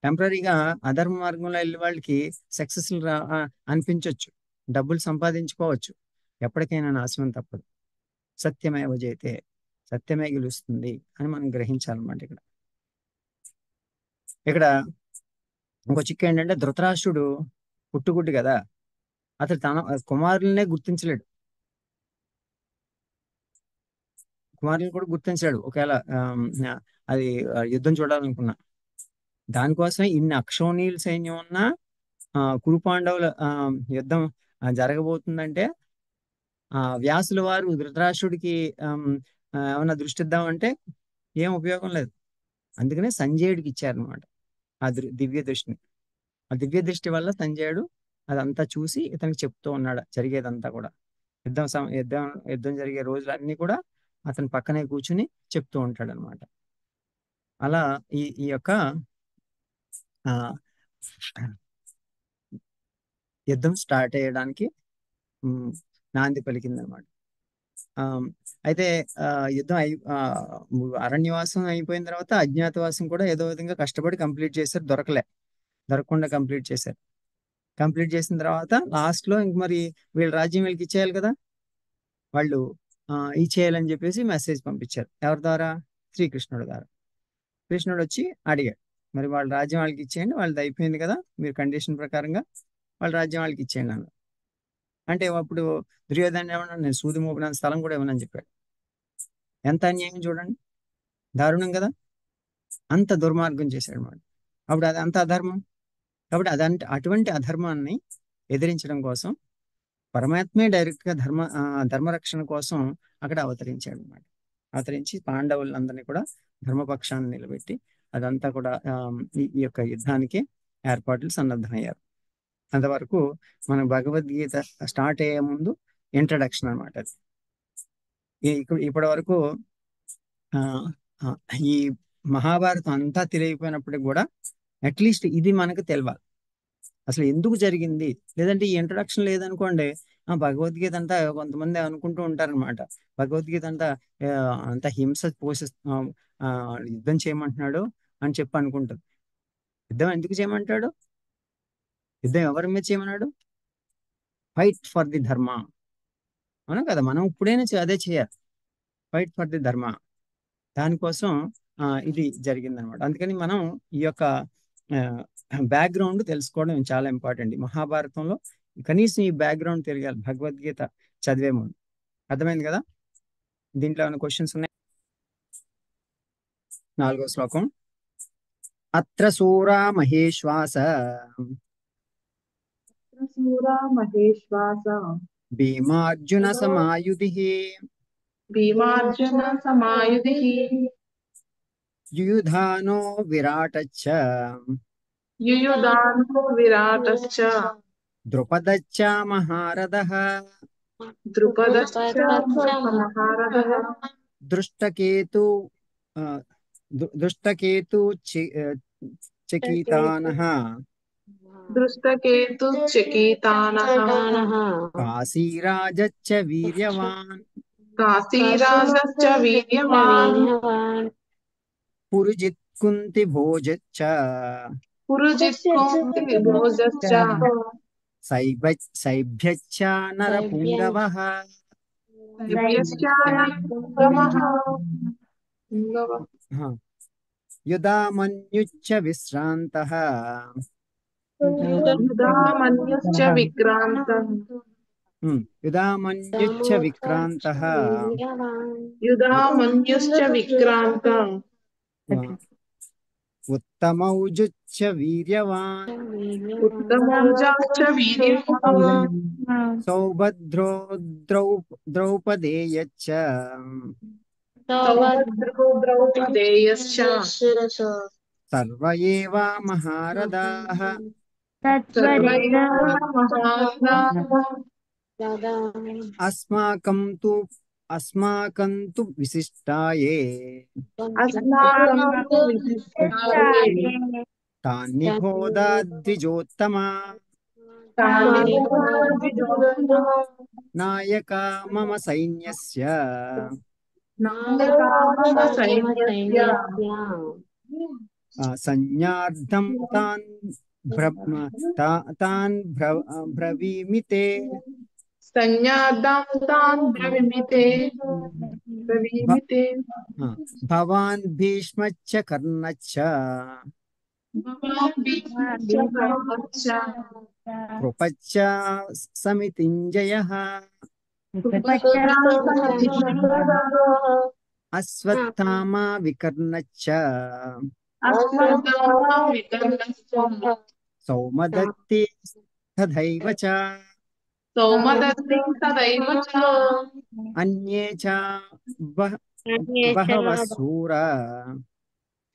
టెంపరీగా అధర్మ మార్గంలో వెళ్ళే వాళ్ళకి సక్సెస్ అనిపించవచ్చు, డబ్బులు సంపాదించుకోవచ్చు, ఎప్పటికైనా నాశనం తప్పదు. సత్యమేవ జయతే, సత్యమే గెలుస్తుంది అని మనం గ్రహించాలన్నమాట. ఇక్కడ ఇంకో చిక్క ఏంటంటే, ధృతరాష్ట్రుడు పుట్టుగుడ్డు కదా, అతడు తన కుమారులనే గుర్తించలేడు. కుమారులను కూడా గుర్తించాడు ఒకవేళ అది యుద్ధం చూడాలనుకున్నా. దానికోసం ఇన్ని అక్షోణీయుల సైన్యం ఉన్నా కురు పాండవుల యుద్ధం జరగబోతుందంటే, వ్యాసుల వారు ధృతరాష్ట్రుడికి ఏమన్నా దృష్టి ఇద్దామంటే ఏం ఉపయోగం లేదు. అందుకనే సంజయుడికి ఇచ్చారనమాట ఆ దివ్య దృష్టిని. ఆ దివ్య దృష్టి వల్ల సంజయుడు అదంతా చూసి ఇతనికి చెప్తూ ఉన్నాడు జరిగేదంతా కూడా. యుద్ధం జరిగే రోజులన్నీ కూడా అతని పక్కనే కూర్చుని చెప్తూ ఉంటాడు అనమాట. అలా ఈ యొక్క యుద్ధం స్టార్ట్ అయ్యడానికి నాంది పలికిందనమాట. అయితే యుద్ధం అరణ్యవాసం అయిపోయిన తర్వాత అజ్ఞాతవాసం కూడా ఏదో విధంగా కష్టపడి కంప్లీట్ చేశారు. దొరకకుండా కంప్లీట్ చేశారు. కంప్లీట్ చేసిన తర్వాత లాస్ట్ లో ఇంక మరి వీళ్ళ రాజ్యం వీళ్ళకి ఇచ్చేయాలి కదా, వాళ్ళు ఇచ్చేయాలని చెప్పేసి మెసేజ్ పంపించారు. ఎవరి ద్వారా? శ్రీకృష్ణుడి ద్వారా. కృష్ణుడు వచ్చి అడిగాడు, మరి వాళ్ళ రాజ్యం వాళ్ళకి ఇచ్చేయండి, వాళ్ళది అయిపోయింది కదా, మీరు కండిషన్ ప్రకారంగా వాళ్ళ రాజ్యం వాళ్ళకి ఇచ్చేయండి అన్నారు. అంటే అప్పుడు దుర్యోధన ఏమన్నా, నేను సూది మోపినంత స్థలం కూడా ఇవ్వనని చెప్పాడు. ఎంత అన్యాయం చూడండి, దారుణం కదా, అంత దుర్మార్గం చేశాడు అన్నమాట. అప్పుడు అది అంత అధర్మం. కాబట్టి అటువంటి అధర్మాన్ని ఎదిరించడం కోసం పరమాత్మే డైరెక్ట్ గా ధర్మరక్షణ కోసం అక్కడ అవతరించాడు అన్నమాట. అవతరించి పాండవులందరినీ కూడా ధర్మపక్షాన్ని నిలబెట్టి అదంతా కూడా ఈ యొక్క యుద్ధానికి ఏర్పాట్లు సన్నద్ధమయ్యారు. అంతవరకు మన భగవద్గీత స్టార్ట్ అయ్యే ముందు ఇంట్రడక్షన్ అనమాట. అది ఇప్పటి వరకు ఈ మహాభారతం అంతా తెలియకపోయినప్పటికి కూడా అట్లీస్ట్ ఇది మనకు తెలవాలి, అసలు ఎందుకు జరిగింది. లేదంటే ఈ ఇంట్రడక్షన్ లేదనుకోండి, భగవద్గీత అంతా కొంతమంది అనుకుంటూ ఉంటారనమాట. భగవద్గీత అంతా ఆ, అంత హింస ఆ, యుద్ధం చేయమంటున్నాడు అని చెప్పి అనుకుంటారు. యుద్ధం ఎందుకు చేయమంటాడు? యుద్ధం ఎవరి మీద చేయమన్నాడు? ఫైట్ ఫర్ ది ధర్మ. అవును కదా, మనం ఇప్పుడైనా అదే చేయాలి. ఫైట్ ఫర్ ది ధర్మ. దానికోసం ఇది జరిగిందనమాట. అందుకని మనం ఈ యొక్క బ్యాక్గ్రౌండ్ తెలుసుకోవడం చాలా ఇంపార్టెంట్. మహాభారతంలో కనీసం ఈ బ్యాక్గ్రౌండ్ తెలియాలి భగవద్గీత చదివే ముందు. అర్థమైంది కదా? దీంట్లో ఏమైనా క్వశ్చన్స్ ఉన్నాయి? 4వ శ్లోకం. అత్ర శూరా మహేశ్వాస శూరా మహేశ్వాస భీమార్జున సమాయుధి భీమార్జున సమాయుధి యుయుధానో విరాటచ్చ యుయుధానో విరాటశ్చ ద్రుపదచ్చ మహారథః ద్రుపదశ్చ మహారథః దృష్టకేతు ఆ, దృష్టకేతు చకితానః దృష్టకేతు చకితానః కాశీరాజచ్చ వీర్యవాన్ కాశీరాజశ్చ వీర్యవాన్ పురుజిత్ కుంతి భోజచ్చ పురుజిత్కౌంతి భోజశ్చ సైభ్యచ్చ నరపుంగవః దివ్యశ్చానపుంగవః ఆ, యుధామన్యుచ్చ విశ్రాంతః యుధామన్యుశ్చ విక్రాంతః యుధామన్యుచ్చ విక్రాంతః యుధామన్యుశ్చ విక్రాంతః ఉత్తమౌజుచ్చ వీర్యవాన్ ఉత్తమౌజాశ్చ వీర్యవాన్ సౌభద్రో ద్రౌపదేయచ్చ సౌభద్రో ద్రౌపదేయశ్చ సర్వ ఏవ మహారథాః సర్వైవ మహారథాః అస్మాకం తు విశిష్టాయే అస్మాకం తు విశిష్టాయే తాన్నిబోధ ద్విజోత్తమా తాని నాయక మమ సైన్యస్య నాయకామమ సైన్యస్య సంజ్ఞార్థం బ్రవీమితే సంజ్ఞార్థం తాన్ బ్రవీమితే భవాన్ భీష్మచ్చ కర్ణచ్చ కృపచ్చ సమితింజయః అశ్వత్థామా వికర్ణచ్చ సౌమదత్తి తథైవ చ సౌమదత్తి తదైవ చ అన్యే చ బహవః శూరా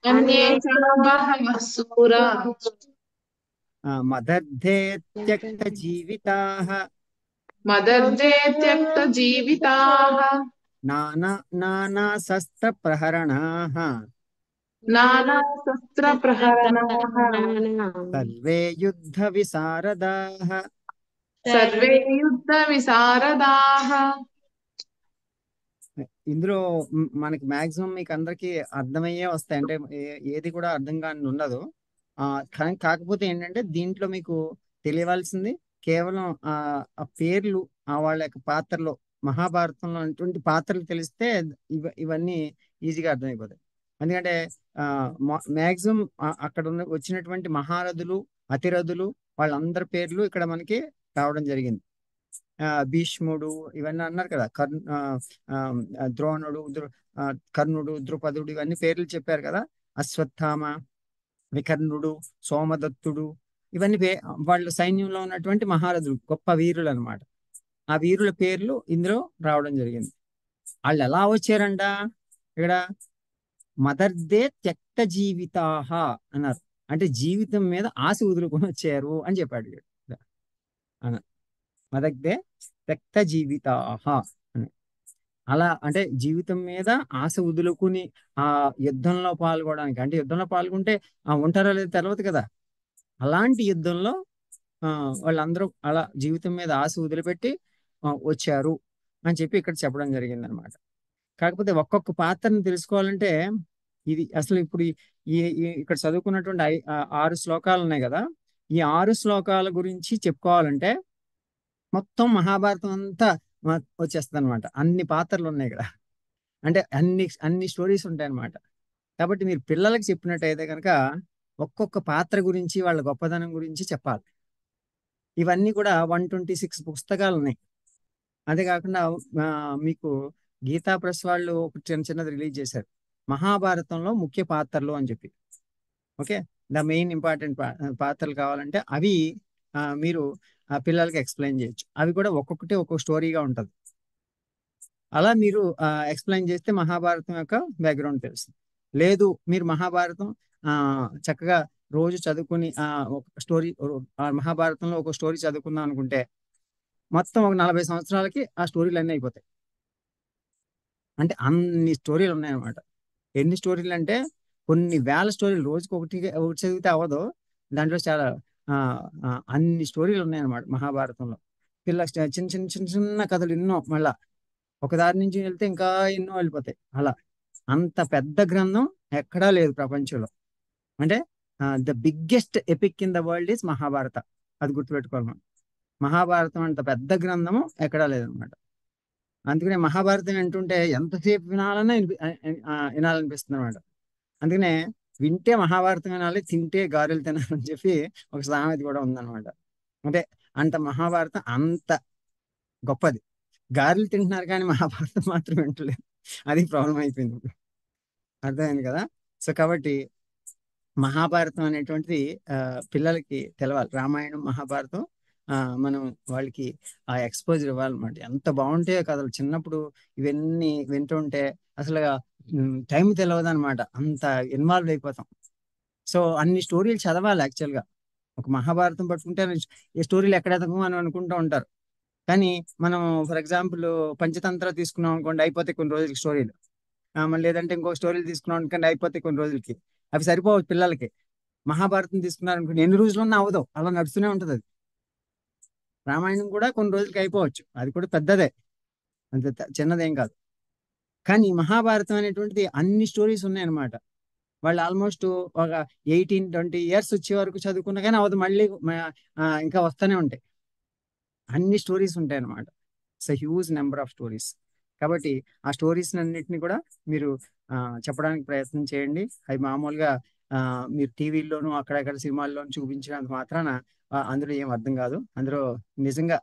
అన్యే చ బహవః శూరా మదర్థే త్యక్త జీవితాః మదర్జే త్యక్త జీవితాః నానా శస్త్ర ప్రహరణాః నానా శస్త్ర ప్రహరణాః సర్వే యుద్ధ విశారదాః సర్వే యుద్ధ విశారదాః. ఇందులో మనకి మాక్సిమం మీకు అందరికి అర్థమయ్యే వస్తాయి. అంటే ఏది కూడా అర్థం కాని ఉండదు. కానీ కాకపోతే ఏంటంటే దీంట్లో మీకు తెలియవలసింది కేవలం ఆ పేర్లు, వాళ్ళ యొక్క పాత్రలో, మహాభారతంలో అటువంటి పాత్రలు తెలిస్తే ఇవన్నీ ఈజీగా అర్థమైపోతాయి. ఎందుకంటే మాక్సిమం అక్కడ వచ్చినటువంటి మహారథులు, అతిరథులు, వాళ్ళందరి పేర్లు ఇక్కడ మనకి రావడం జరిగింది. భీష్ముడు ఇవన్నీ అన్నారు కదా, ద్రోణుడు, కర్ణుడు, ద్రుపదుడు, ఇవన్నీ పేర్లు చెప్పారు కదా. అశ్వత్థామ, వికర్ణుడు, సోమదత్తుడు, ఇవన్నీ వాళ్ళ సైన్యంలో ఉన్నటువంటి మహారథులు, గొప్ప వీరులు అనమాట. ఆ వీరుల పేర్లు ఇందులో రావడం జరిగింది. వాళ్ళు ఎలా వచ్చారంట ఇక్కడ? మదర్దే త్యక్త జీవితాహ అన్నారు. అంటే జీవితం మీద ఆశ వదులుకొని వచ్చారు అని చెప్పాడు. మదగ్దే త్యక్త జీవితాహ అని. అలా అంటే జీవితం మీద ఆశ వదులుకుని ఆ యుద్ధంలో పాల్గొనడానికి, అంటే యుద్ధంలో పాల్గొంటే ఉంటారో లేదో తెలియదు కదా, అలాంటి యుద్ధంలో వాళ్ళందరూ అలా జీవితం మీద ఆశ వదిలిపెట్టి వచ్చారు అని చెప్పి ఇక్కడ చెప్పడం జరిగింది అనమాట. కాకపోతే ఒక్కొక్క పాత్రను తెలుసుకోవాలంటే ఇది అసలు ఇప్పుడు ఇక్కడ చదువుకున్నటువంటి 6 శ్లోకాలు ఉన్నాయి కదా. ఈ 6 శ్లోకాల గురించి చెప్పుకోవాలంటే మొత్తం మహాభారతం అంతా వచ్చేస్తుంది అనమాట. అన్ని పాత్రలు ఉన్నాయి ఇక్కడ, అంటే అన్ని స్టోరీస్ ఉంటాయి అనమాట. కాబట్టి మీరు పిల్లలకి చెప్పినట్టయితే కనుక ఒక్కొక్క పాత్ర గురించి వాళ్ళ గొప్పదనం గురించి చెప్పాలి. ఇవన్నీ కూడా 126 పుస్తకాలు ఉన్నాయి. అదే కాకుండా మీకు గీతా ప్రెస్ వాళ్ళు ఒక చిన్నది రిలీజ్ చేశారు, మహాభారతంలో ముఖ్య పాత్రలు అని చెప్పి. ఓకే, ద మెయిన్ ఇంపార్టెంట్ పాత్రలు కావాలంటే అవి మీరు పిల్లలకి ఎక్స్ప్లెయిన్ చేయొచ్చు. అవి కూడా ఒక్కొక్కటి ఒక్కొక్క స్టోరీగా ఉంటుంది. అలా మీరు ఎక్స్ప్లెయిన్ చేస్తే మహాభారతం యొక్క బ్యాక్గ్రౌండ్ తెలుస్తుంది. లేదు మీరు మహాభారతం చక్కగా రోజు చదువుకుని ఒక స్టోరీ, మహాభారతంలో ఒక స్టోరీ చదువుకుందాం అనుకుంటే మొత్తం ఒక 40 సంవత్సరాలకి ఆ స్టోరీలు అన్నీ అయిపోతాయి. అంటే అన్ని స్టోరీలు ఉన్నాయన్నమాట. ఎన్ని స్టోరీలు అంటే కొన్ని వేల స్టోరీలు, రోజుకి ఒకటి చదివితే అవ్వదు. దాంట్లో చాలా అన్ని స్టోరీలు ఉన్నాయన్నమాట మహాభారతంలో. చిన్న చిన్న చిన్న చిన్న కథలు ఎన్నో, మళ్ళా ఒక దారి నుంచి వెళ్తే ఇంకా ఎన్నో వెళ్ళిపోతాయి. అలా అంత పెద్ద గ్రంథం ఎక్కడా లేదు ప్రపంచంలో. అంటే the biggest epic in the world is Mahabharata. అది గుర్తుపెట్టుకోవాలి మనం. మహాభారతం అంత పెద్ద గ్రంథము ఎక్కడా లేదనమాట. అందుకనే మహాభారతం వింటుంటే ఎంతసేపు వినాలన్నా వినాలనిపిస్తుంది అనమాట. అందుకనే వింటే మహాభారతం వినాలి, తింటే గారెలు తినాలని చెప్పి ఒక సామెత కూడా ఉందన్నమాట. అంటే అంత మహాభారతం అంత గొప్పది. గారెలు తింటున్నారు కానీ మహాభారతం మాత్రం వింటలేదు. అది ప్రాబ్లం అయిపోయింది ఇప్పుడు. అర్థమైంది కదా. సో కాబట్టి మహాభారతం అనేటువంటిది పిల్లలకి తెలవాలి. రామాయణం, మహాభారతం మనం వాళ్ళకి ఆ ఎక్స్పోజర్ ఇవ్వాలన్నమాట. ఎంత బాగుంటాయో కథలు. చిన్నప్పుడు ఇవన్నీ వింటుంటే అసలు టైం తెలియదు అనమాట, అంత ఇన్వాల్వ్ అయిపోతాం. సో అన్ని స్టోరీలు చదవాలి యాక్చువల్గా. ఒక మహాభారతం పట్టుకుంటే ఈ స్టోరీలు ఎక్కడెదము అని అనుకుంటూ ఉంటారు. కానీ మనం ఫర్ ఎగ్జాంపుల్ పంచతంత్ర తీసుకున్నాం అనుకోండి, అయిపోతే కొన్ని రోజులకి స్టోరీలు. మళ్ళీ లేదంటే ఇంకో స్టోరీలు తీసుకున్నాం అనుకోండి, అయిపోతే కొన్ని రోజులకి. అవి సరిపోవు పిల్లలకి. మహాభారతం తీసుకున్నారనుకోండి, ఎన్ని రోజులున్నా అవదు, అలా నడుస్తూనే ఉంటుంది అది. రామాయణం కూడా కొన్ని రోజులకి అయిపోవచ్చు, అది కూడా పెద్దదే, అంత చిన్నదేం కాదు. కానీ మహాభారతం అనేటువంటిది అన్ని స్టోరీస్ ఉన్నాయన్నమాట. వాళ్ళు ఆల్మోస్ట్ ఒక 18-20 ఇయర్స్ వచ్చే వరకు చదువుకున్నా కానీ అవదు, మళ్ళీ ఇంకా వస్తూనే ఉంటాయి. అన్ని స్టోరీస్ ఉంటాయి అన్నమాట. It's huge number of stories. కాబట్టి ఆ స్టోరీస్ అన్నింటినీ కూడా మీరు చెప్పడానికి ప్రయత్నం చేయండి. అవి మామూలుగా మీరు టీవీల్లోనూ అక్కడక్కడ సినిమాల్లోనూ చూపించినంత మాత్రాన అందులో ఏం అర్థం కాదు. అందులో నిజంగా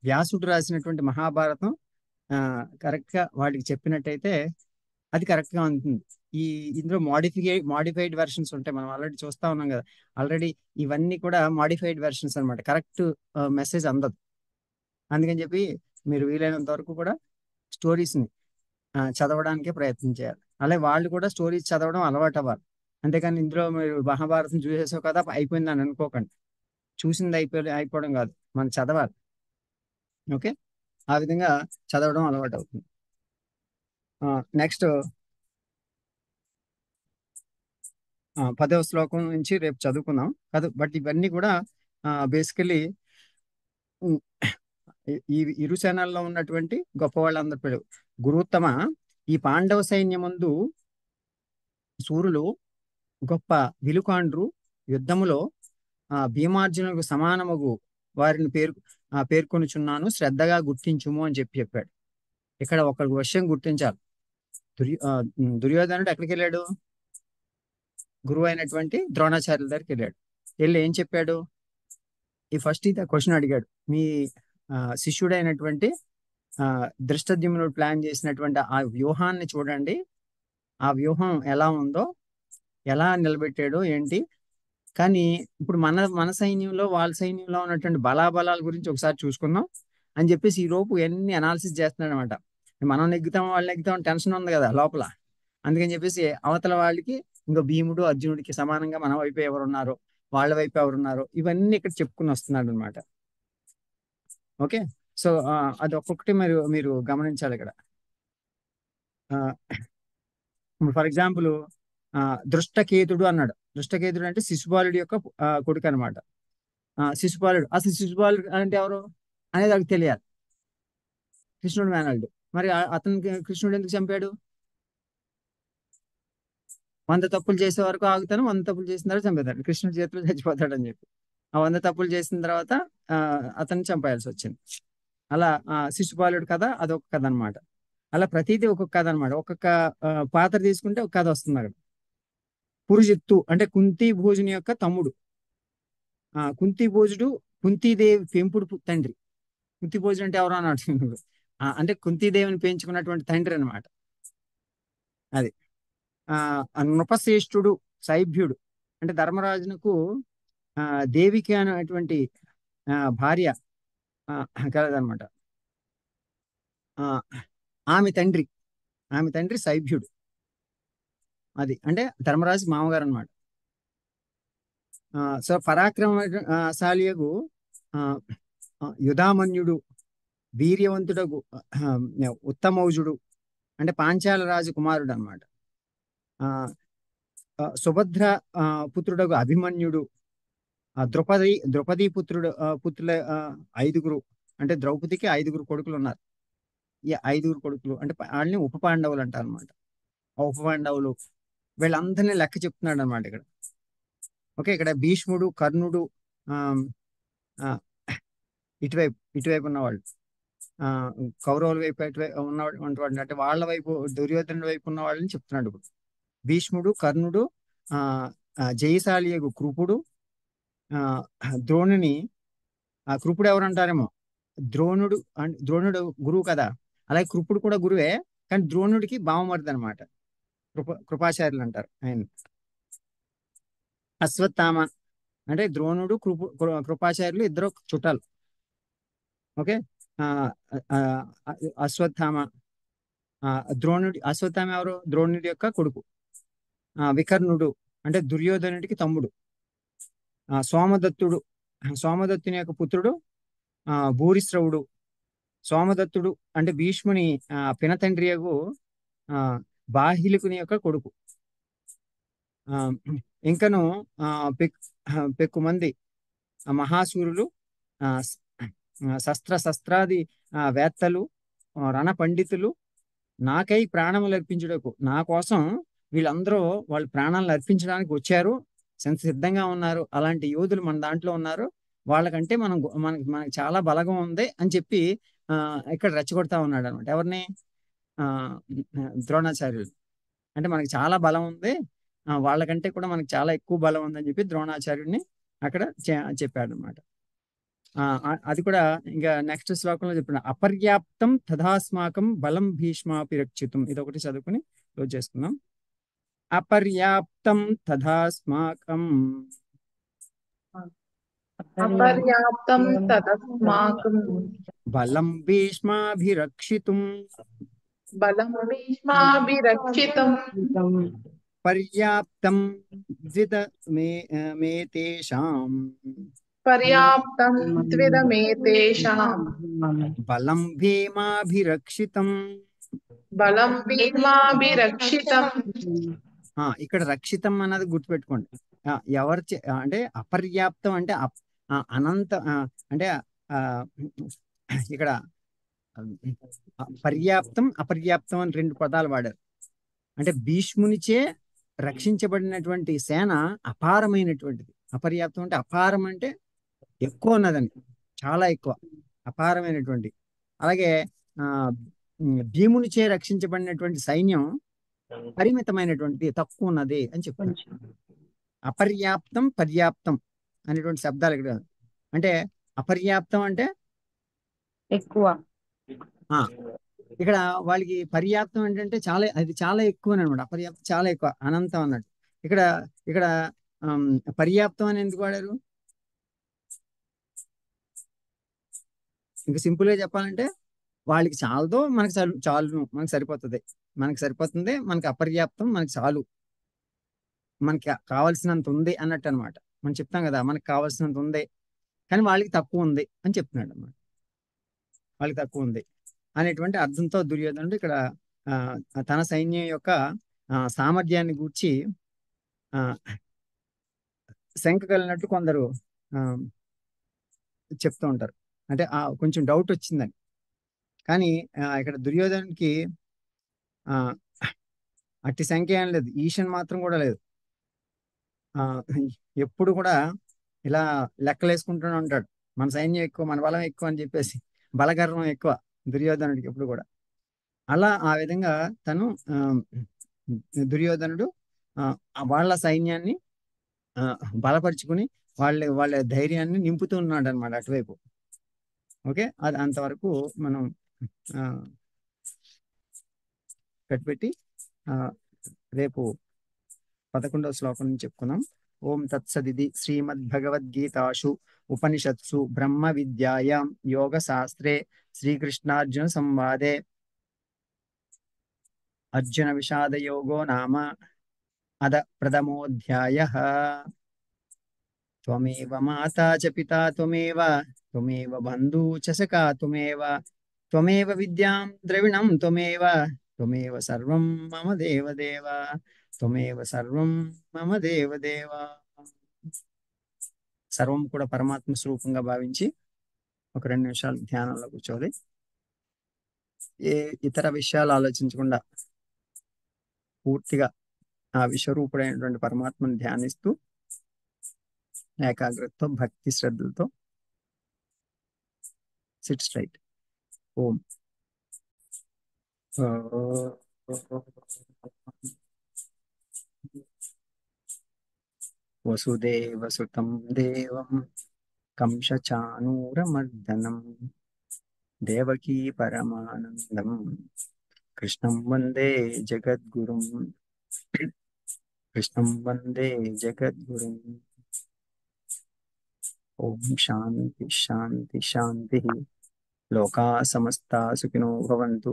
వ్యాసుడు రాసినటువంటి మహాభారతం కరెక్ట్గా వాడికి చెప్పినట్టయితే అది కరెక్ట్గా ఉంటుంది. ఇందులో మాడిఫైడ్ వెర్షన్స్ ఉంటాయి, మనం ఆల్రెడీ చూస్తా ఉన్నాం కదా. ఆల్రెడీ ఇవన్నీ కూడా మాడిఫైడ్ వెర్షన్స్ అనమాట, కరెక్ట్ మెసేజ్ అందదు. అందుకని చెప్పి మీరు వీలైనంత వరకు కూడా స్టోరీస్ని చదవడానికే ప్రయత్నం చేయాలి. అలాగే వాళ్ళు కూడా స్టోరీస్ చదవడం అలవాటు అవ్వాలి. అంతేకాని ఇందులో మీరు మహాభారతం చూసేసావు కదా అయిపోయిందని అనుకోకండి. చూసింది అయిపోవడం కాదు, మనం చదవాలి. ఓకే, ఆ విధంగా చదవడం అలవాటు అవుతుంది. నెక్స్ట్ 10వ శ్లోకం నుంచి రేపు చదువుకుందాం కదా. బట్ ఇవన్నీ కూడా బేసికలీ ఈ ఇరు సేనల్లో ఉన్నటువంటి గొప్ప వాళ్ళందరి పేరు. గురుత్తమ, ఈ పాండవ సైన్యమందు సూర్యులు గొప్ప విలుకాండ్రు యుద్ధములో భీమార్జునులకు సమానముగు వారిని పేర్కొనుచున్నాను, శ్రద్ధగా గుర్తించుము అని చెప్పాడు. ఇక్కడ ఒక విషయం గుర్తించాలి. దుర్యోధనుడు ఎక్కడికి వెళ్ళాడు? గురువు అయినటువంటి ద్రోణాచార్యుల దగ్గరికి వెళ్ళాడు. వెళ్ళి ఏం చెప్పాడు? ఫస్ట్ ఇది క్వశ్చన్ అడిగాడు, మీ శిష్యుడైనటువంటి ధృష్టద్యుమ్నుడు ప్లాన్ చేసినటువంటి ఆ వ్యూహాన్ని చూడండి, ఆ వ్యూహం ఎలా ఉందో, ఎలా నిలబెట్టాడో ఏంటి. కానీ ఇప్పుడు మన సైన్యంలో వాళ్ళ సైన్యంలో ఉన్నటువంటి బలాబలాల గురించి ఒకసారి చూసుకుందాం అని చెప్పేసి ఈ లోపు ఎన్ని అనాలిసిస్ చేస్తున్నాడు అనమాట. మనం నెగ్గుతాం వాళ్ళు నెగ్గుతాం టెన్షన్ ఉంది కదా లోపల. అందుకని చెప్పేసి అవతల వాళ్ళకి ఇంకో భీముడు అర్జునుడికి సమానంగా మన వైపు ఎవరున్నారో, వాళ్ళ వైపు ఎవరున్నారో, ఇవన్నీ ఇక్కడ చెప్పుకుని వస్తున్నాడు అనమాట. ఓకే, సో అది ఒక్కొక్కటి మీరు గమనించాలి ఇక్కడ. ఫర్ ఎగ్జాంపుల్ దృష్టకేతుడు అన్నాడు. దృష్టకేతుడు అంటే శిశుపాలుడి యొక్క కొడుకు అనమాట. శిశుపాలుడు, అసలు శిశుపాలుడు అంటే ఎవరు? అనేది వాళ్ళకి తెలియాలి. కృష్ణుడు మేనల్లుడు. మరి అతనికి కృష్ణుడు ఎందుకు చంపాడు? 100 తప్పులు చేసే వరకు ఆగుతాను, 100 తప్పులు చేసిన తర్వాత చంపేతాడు, కృష్ణుడి చేతిలో చచ్చిపోతాడు అని చెప్పి. ఆ 100 తప్పులు చేసిన తర్వాత అతన్ని చంపేయాల్సి వచ్చింది. అలా శిశుపాలుడు కథ అదొక కథ అనమాట. అలా ప్రతిదీ ఒక్కొక్క కథ అనమాట. ఒక్కొక్క పాత్ర తీసుకుంటే ఒక కథ వస్తుంది అక్కడ. పురుజిత్తు అంటే కుంతి భోజుని యొక్క తమ్ముడు. కుంతి భోజుడు కుంతీదేవి పెంపుడు తండ్రి. కుంతి భోజుడు అంటే ఎవరో అన్నాడు. అంటే కుంతీదేవిని పెంచుకున్నటువంటి తండ్రి అనమాట. అది నృపశ్రేష్ఠుడు సైభ్యుడు అంటే ధర్మరాజునకు దేవికి అనేటువంటి భార్య కలదనమాట. ఆమె తండ్రి సైభ్యుడు. అది అంటే ధర్మరాజు మామగారు అనమాట. సో పరాక్రమశాలియగు యుధామన్యుడు, వీర్యవంతుడగు ఉత్తమౌజుడు అంటే పాంచాల రాజు కుమారుడు అనమాట. సుభద్ర పుత్రుడగు అభిమన్యుడు, ద్రౌపది పుత్రుల 5 అంటే ద్రౌపదికి 5 కొడుకులు ఉన్నారు. ఈ 5 కొడుకులు అంటే వాళ్ళని ఉప పాండవులు అంటారు అనమాట. ఆ ఉప పాండవులు వీళ్ళందరినీ లెక్క చెప్తున్నాడు అనమాట ఇక్కడ. ఓకే, ఇక్కడ భీష్ముడు, కర్ణుడు, ఇటువైపు ఉన్నవాళ్ళు, కౌరవుల వైపు ఉన్నవాళ్ళు అంటే వాళ్ళ వైపు దుర్యోధనుడి వైపు ఉన్న వాళ్ళని చెప్తున్నాడు ఇప్పుడు. భీష్ముడు, కర్ణుడు, జయశాలియగు కృపుడు, ద్రోణుని. కృపుడు ఎవరంటారేమో, ద్రోణుడు గురువు కదా, అలాగే కృపుడు కూడా గురువే, కానీ ద్రోణుడికి బావమరిది అనమాట. కృపాచార్యులు అంటారు ఆయన. అశ్వత్థామ అంటే ద్రోణుడు కృపాచార్యులు ఇద్దరు చుట్టాలు. ఓకే, అశ్వత్థామ అశ్వత్థామ ఎవరు? ద్రోణుడి యొక్క కొడుకు. వికర్ణుడు అంటే దుర్యోధనుడికి తమ్ముడు. సోమదత్తుని యొక్క పుత్రుడు భూరిశ్రవుడు. సోమదత్తుడు అంటే భీష్ముని పినతండ్రియగు బాహిలికుని యొక్క కొడుకు. ఇంకను పెక్కుమంది మహాసూరులు, శస్త్రాది వేత్తలు, రణ పండితులు నాకై ప్రాణములు అర్పించుటకు, నా కోసం వీళ్ళందరూ వాళ్ళు ప్రాణాలను అర్పించడానికి వచ్చారు, సిద్ధంగా ఉన్నారు. అలాంటి యోధులు మన దాంట్లో ఉన్నారు. వాళ్ళకంటే మనకి చాలా బలగం ఉంది అని చెప్పి ఇక్కడ రెచ్చగొడతా ఉన్నాడు అనమాట. ఎవరిని? ద్రోణాచార్యులు. అంటే మనకి చాలా బలం ఉంది, వాళ్ళకంటే కూడా మనకి చాలా ఎక్కువ బలం ఉందని చెప్పి ద్రోణాచార్యుడిని అక్కడ చెప్పాడు అనమాట. అది కూడా ఇంకా నెక్స్ట్ శ్లోకంలో చెప్పిన అపర్యాప్తం తథాస్మాకం బలం భీష్మాపి రక్షితం. ఇదొకటి చదువుకుని క్లోజ్ చేసుకుందాం. అపర్యాప్తం తథాస్మాకం బలం భీష్మాభిరక్షితుం పర్యాప్తం ద్విధమేతేషాం బలం భీమాభిరక్షితం. ఇక్కడ రక్షితం అన్నది గుర్తుపెట్టుకోండి. అంటే అపర్యాప్తం అంటే అనంత అంటే ఇక్కడ పర్యాప్తం అపర్యాప్తం అని 2 పదాలు వాడారు. అంటే భీష్మునిచే రక్షించబడినటువంటి సేన అపారమైనటువంటిది. అపర్యాప్తం అంటే అపారం అంటే ఎక్కువ ఉన్నదండి, చాలా ఎక్కువ, అపారమైనటువంటి. అలాగే భీమునిచే రక్షించబడినటువంటి సైన్యం పరిమితమైనటువంటి, తక్కువ ఉన్నది అని చెప్పారు. అపర్యాప్తం పర్యాప్తం అనేటువంటి శబ్దాలు ఇక్కడ. అంటే అపర్యాప్తం అంటే ఎక్కువ, ఇక్కడ వాళ్ళకి పర్యాప్తం ఏంటంటే అది చాలా ఎక్కువ అనమాట. అపర్యాప్తం చాలా ఎక్కువ, అనంతం అన్నట్టు. ఇక్కడ పర్యాప్తం అని ఎందుకు వాడారు? ఇంకా సింపుల్ గా చెప్పాలంటే వాళ్ళకి చాలదో మనకి చాలు, మనకి సరిపోతుంది, మనకి అపర్యాప్తం, మనకి చాలు, మనకి కావాల్సినంత ఉంది అన్నట్టు అనమాట. మనం చెప్తాం కదా, మనకి కావాల్సినంత ఉంది కానీ వాళ్ళకి తక్కువ ఉంది అని చెప్తున్నాడు అన్నమాట. వాళ్ళకి తక్కువ ఉంది అనేటువంటి అర్థంతో దుర్యోధనుడు ఇక్కడ తన సైన్యం యొక్క సామర్థ్యాన్ని గూర్చి శంక కలిగినట్టు కొందరు చెప్తూ ఉంటారు. అంటే కొంచెం డౌట్ వచ్చిందని. కానీ ఇక్కడ దుర్యోధనుడికి ఆ, అట్టి సంఖ్య ఏం లేదు, ఈషన్ మాత్రం కూడా లేదు. ఆ, ఎప్పుడు కూడా ఇలా లెక్కలు వేసుకుంటూనే ఉంటాడు, మన సైన్యం ఎక్కువ, మన బలం ఎక్కువ అని చెప్పేసి. బలగర్వం ఎక్కువ దుర్యోధనుడికి ఎప్పుడు కూడా. అలా ఆ విధంగా తను దుర్యోధనుడు వాళ్ళ సైన్యాన్ని బలపరుచుకుని వాళ్ళ ధైర్యాన్ని నింపుతూ ఉన్నాడు అనమాట అటువైపు. ఓకే, అది అంతవరకు మనం కట్టిపెట్టి రేపు 11వ శ్లోకం నుంచి చెప్పుకుందాం. ఓం తత్సదిది శ్రీమద్భగవద్గీతాసు ఉపనిషత్సు బ్రహ్మ విద్యాయాం యోగ శాస్త్రే శ్రీకృష్ణార్జున సంవాదే అర్జున విషాద యోగో నామ అద ప్రథమోధ్యాయః. త్వమేవ మాతా చ పితా త్వమేవ బంధూ చ సఖా త్వమేవ విద్యాం ద్రవిణం త్వమేవ సర్వం మమ దేవదేవ త్వమేవ సర్వం మమ దేవదేవ. సర్వం కూడా పరమాత్మ స్వరూపంగా భావించి ఒక 2 నిమిషాలు ధ్యానంలో కూర్చోవాలి. ఏ ఇతర విషయాలు ఆలోచించకుండా పూర్తిగా ఆ విశ్వరూపుడైనటువంటి పరమాత్మను ధ్యానిస్తూ ఏకాగ్రతతో భక్తి శ్రద్ధలతో సిట్ స్ట్రైట్. ఓం వసుదేవసుతం దేవం కంసచానూరమర్దనం దేవకీ పరమానందం కృష్ణం వందే జగద్గురుం. ఓం శాంతి శాంతి శాంతి. లోకా సమస్తా సుఖినో భవంతు,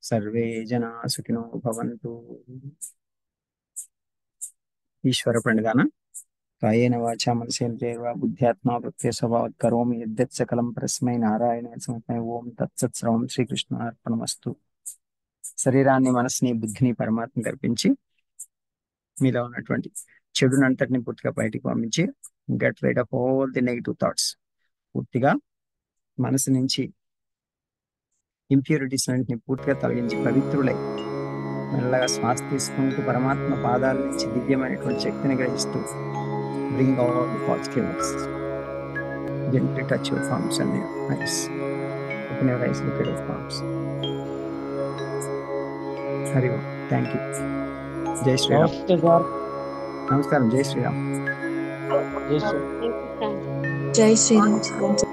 సర్వే జనా సుఖినో భవంతు. ఈశ్వర ప్రణిధాన. కాయేన వాచా మనసేంద్రియైర్వా బుద్ధ్యాత్మా ప్రత్యస్వభావాత్ కరోమి యద్యత్ సకలం పరస్మై నారాయణాయ సమర్పయామి. ఓం తత్సత్ సర్వం శ్రీకృష్ణార్పణమస్తు. శరీరాన్ని, మనసుని, బుద్ధిని పరమాత్మకు అర్పించి మీలో ఉన్నటువంటి చెడునంతటిని పూర్తిగా బయటికి పంపించి get rid of all the negative thoughts. పూర్తిగా మనసు నుంచి ఇంప్యూరిటీస్ అన్నింటిని పూర్తిగా తొలగించి పవిత్రులై మెల్లగా శ్వాస తీసుకుంటూ పరమాత్మ పాదాల నుంచి దివ్యమైనటువంటి శక్తిని గ్రహిస్తూ bring all the positives. Gently touch your palms and your eyes. Open your eyes, look at your palms. Hari Om. Thank you. Jai Shri Ram. Namaskaram. Jai Shri Ram. జై శ్రీరామ్.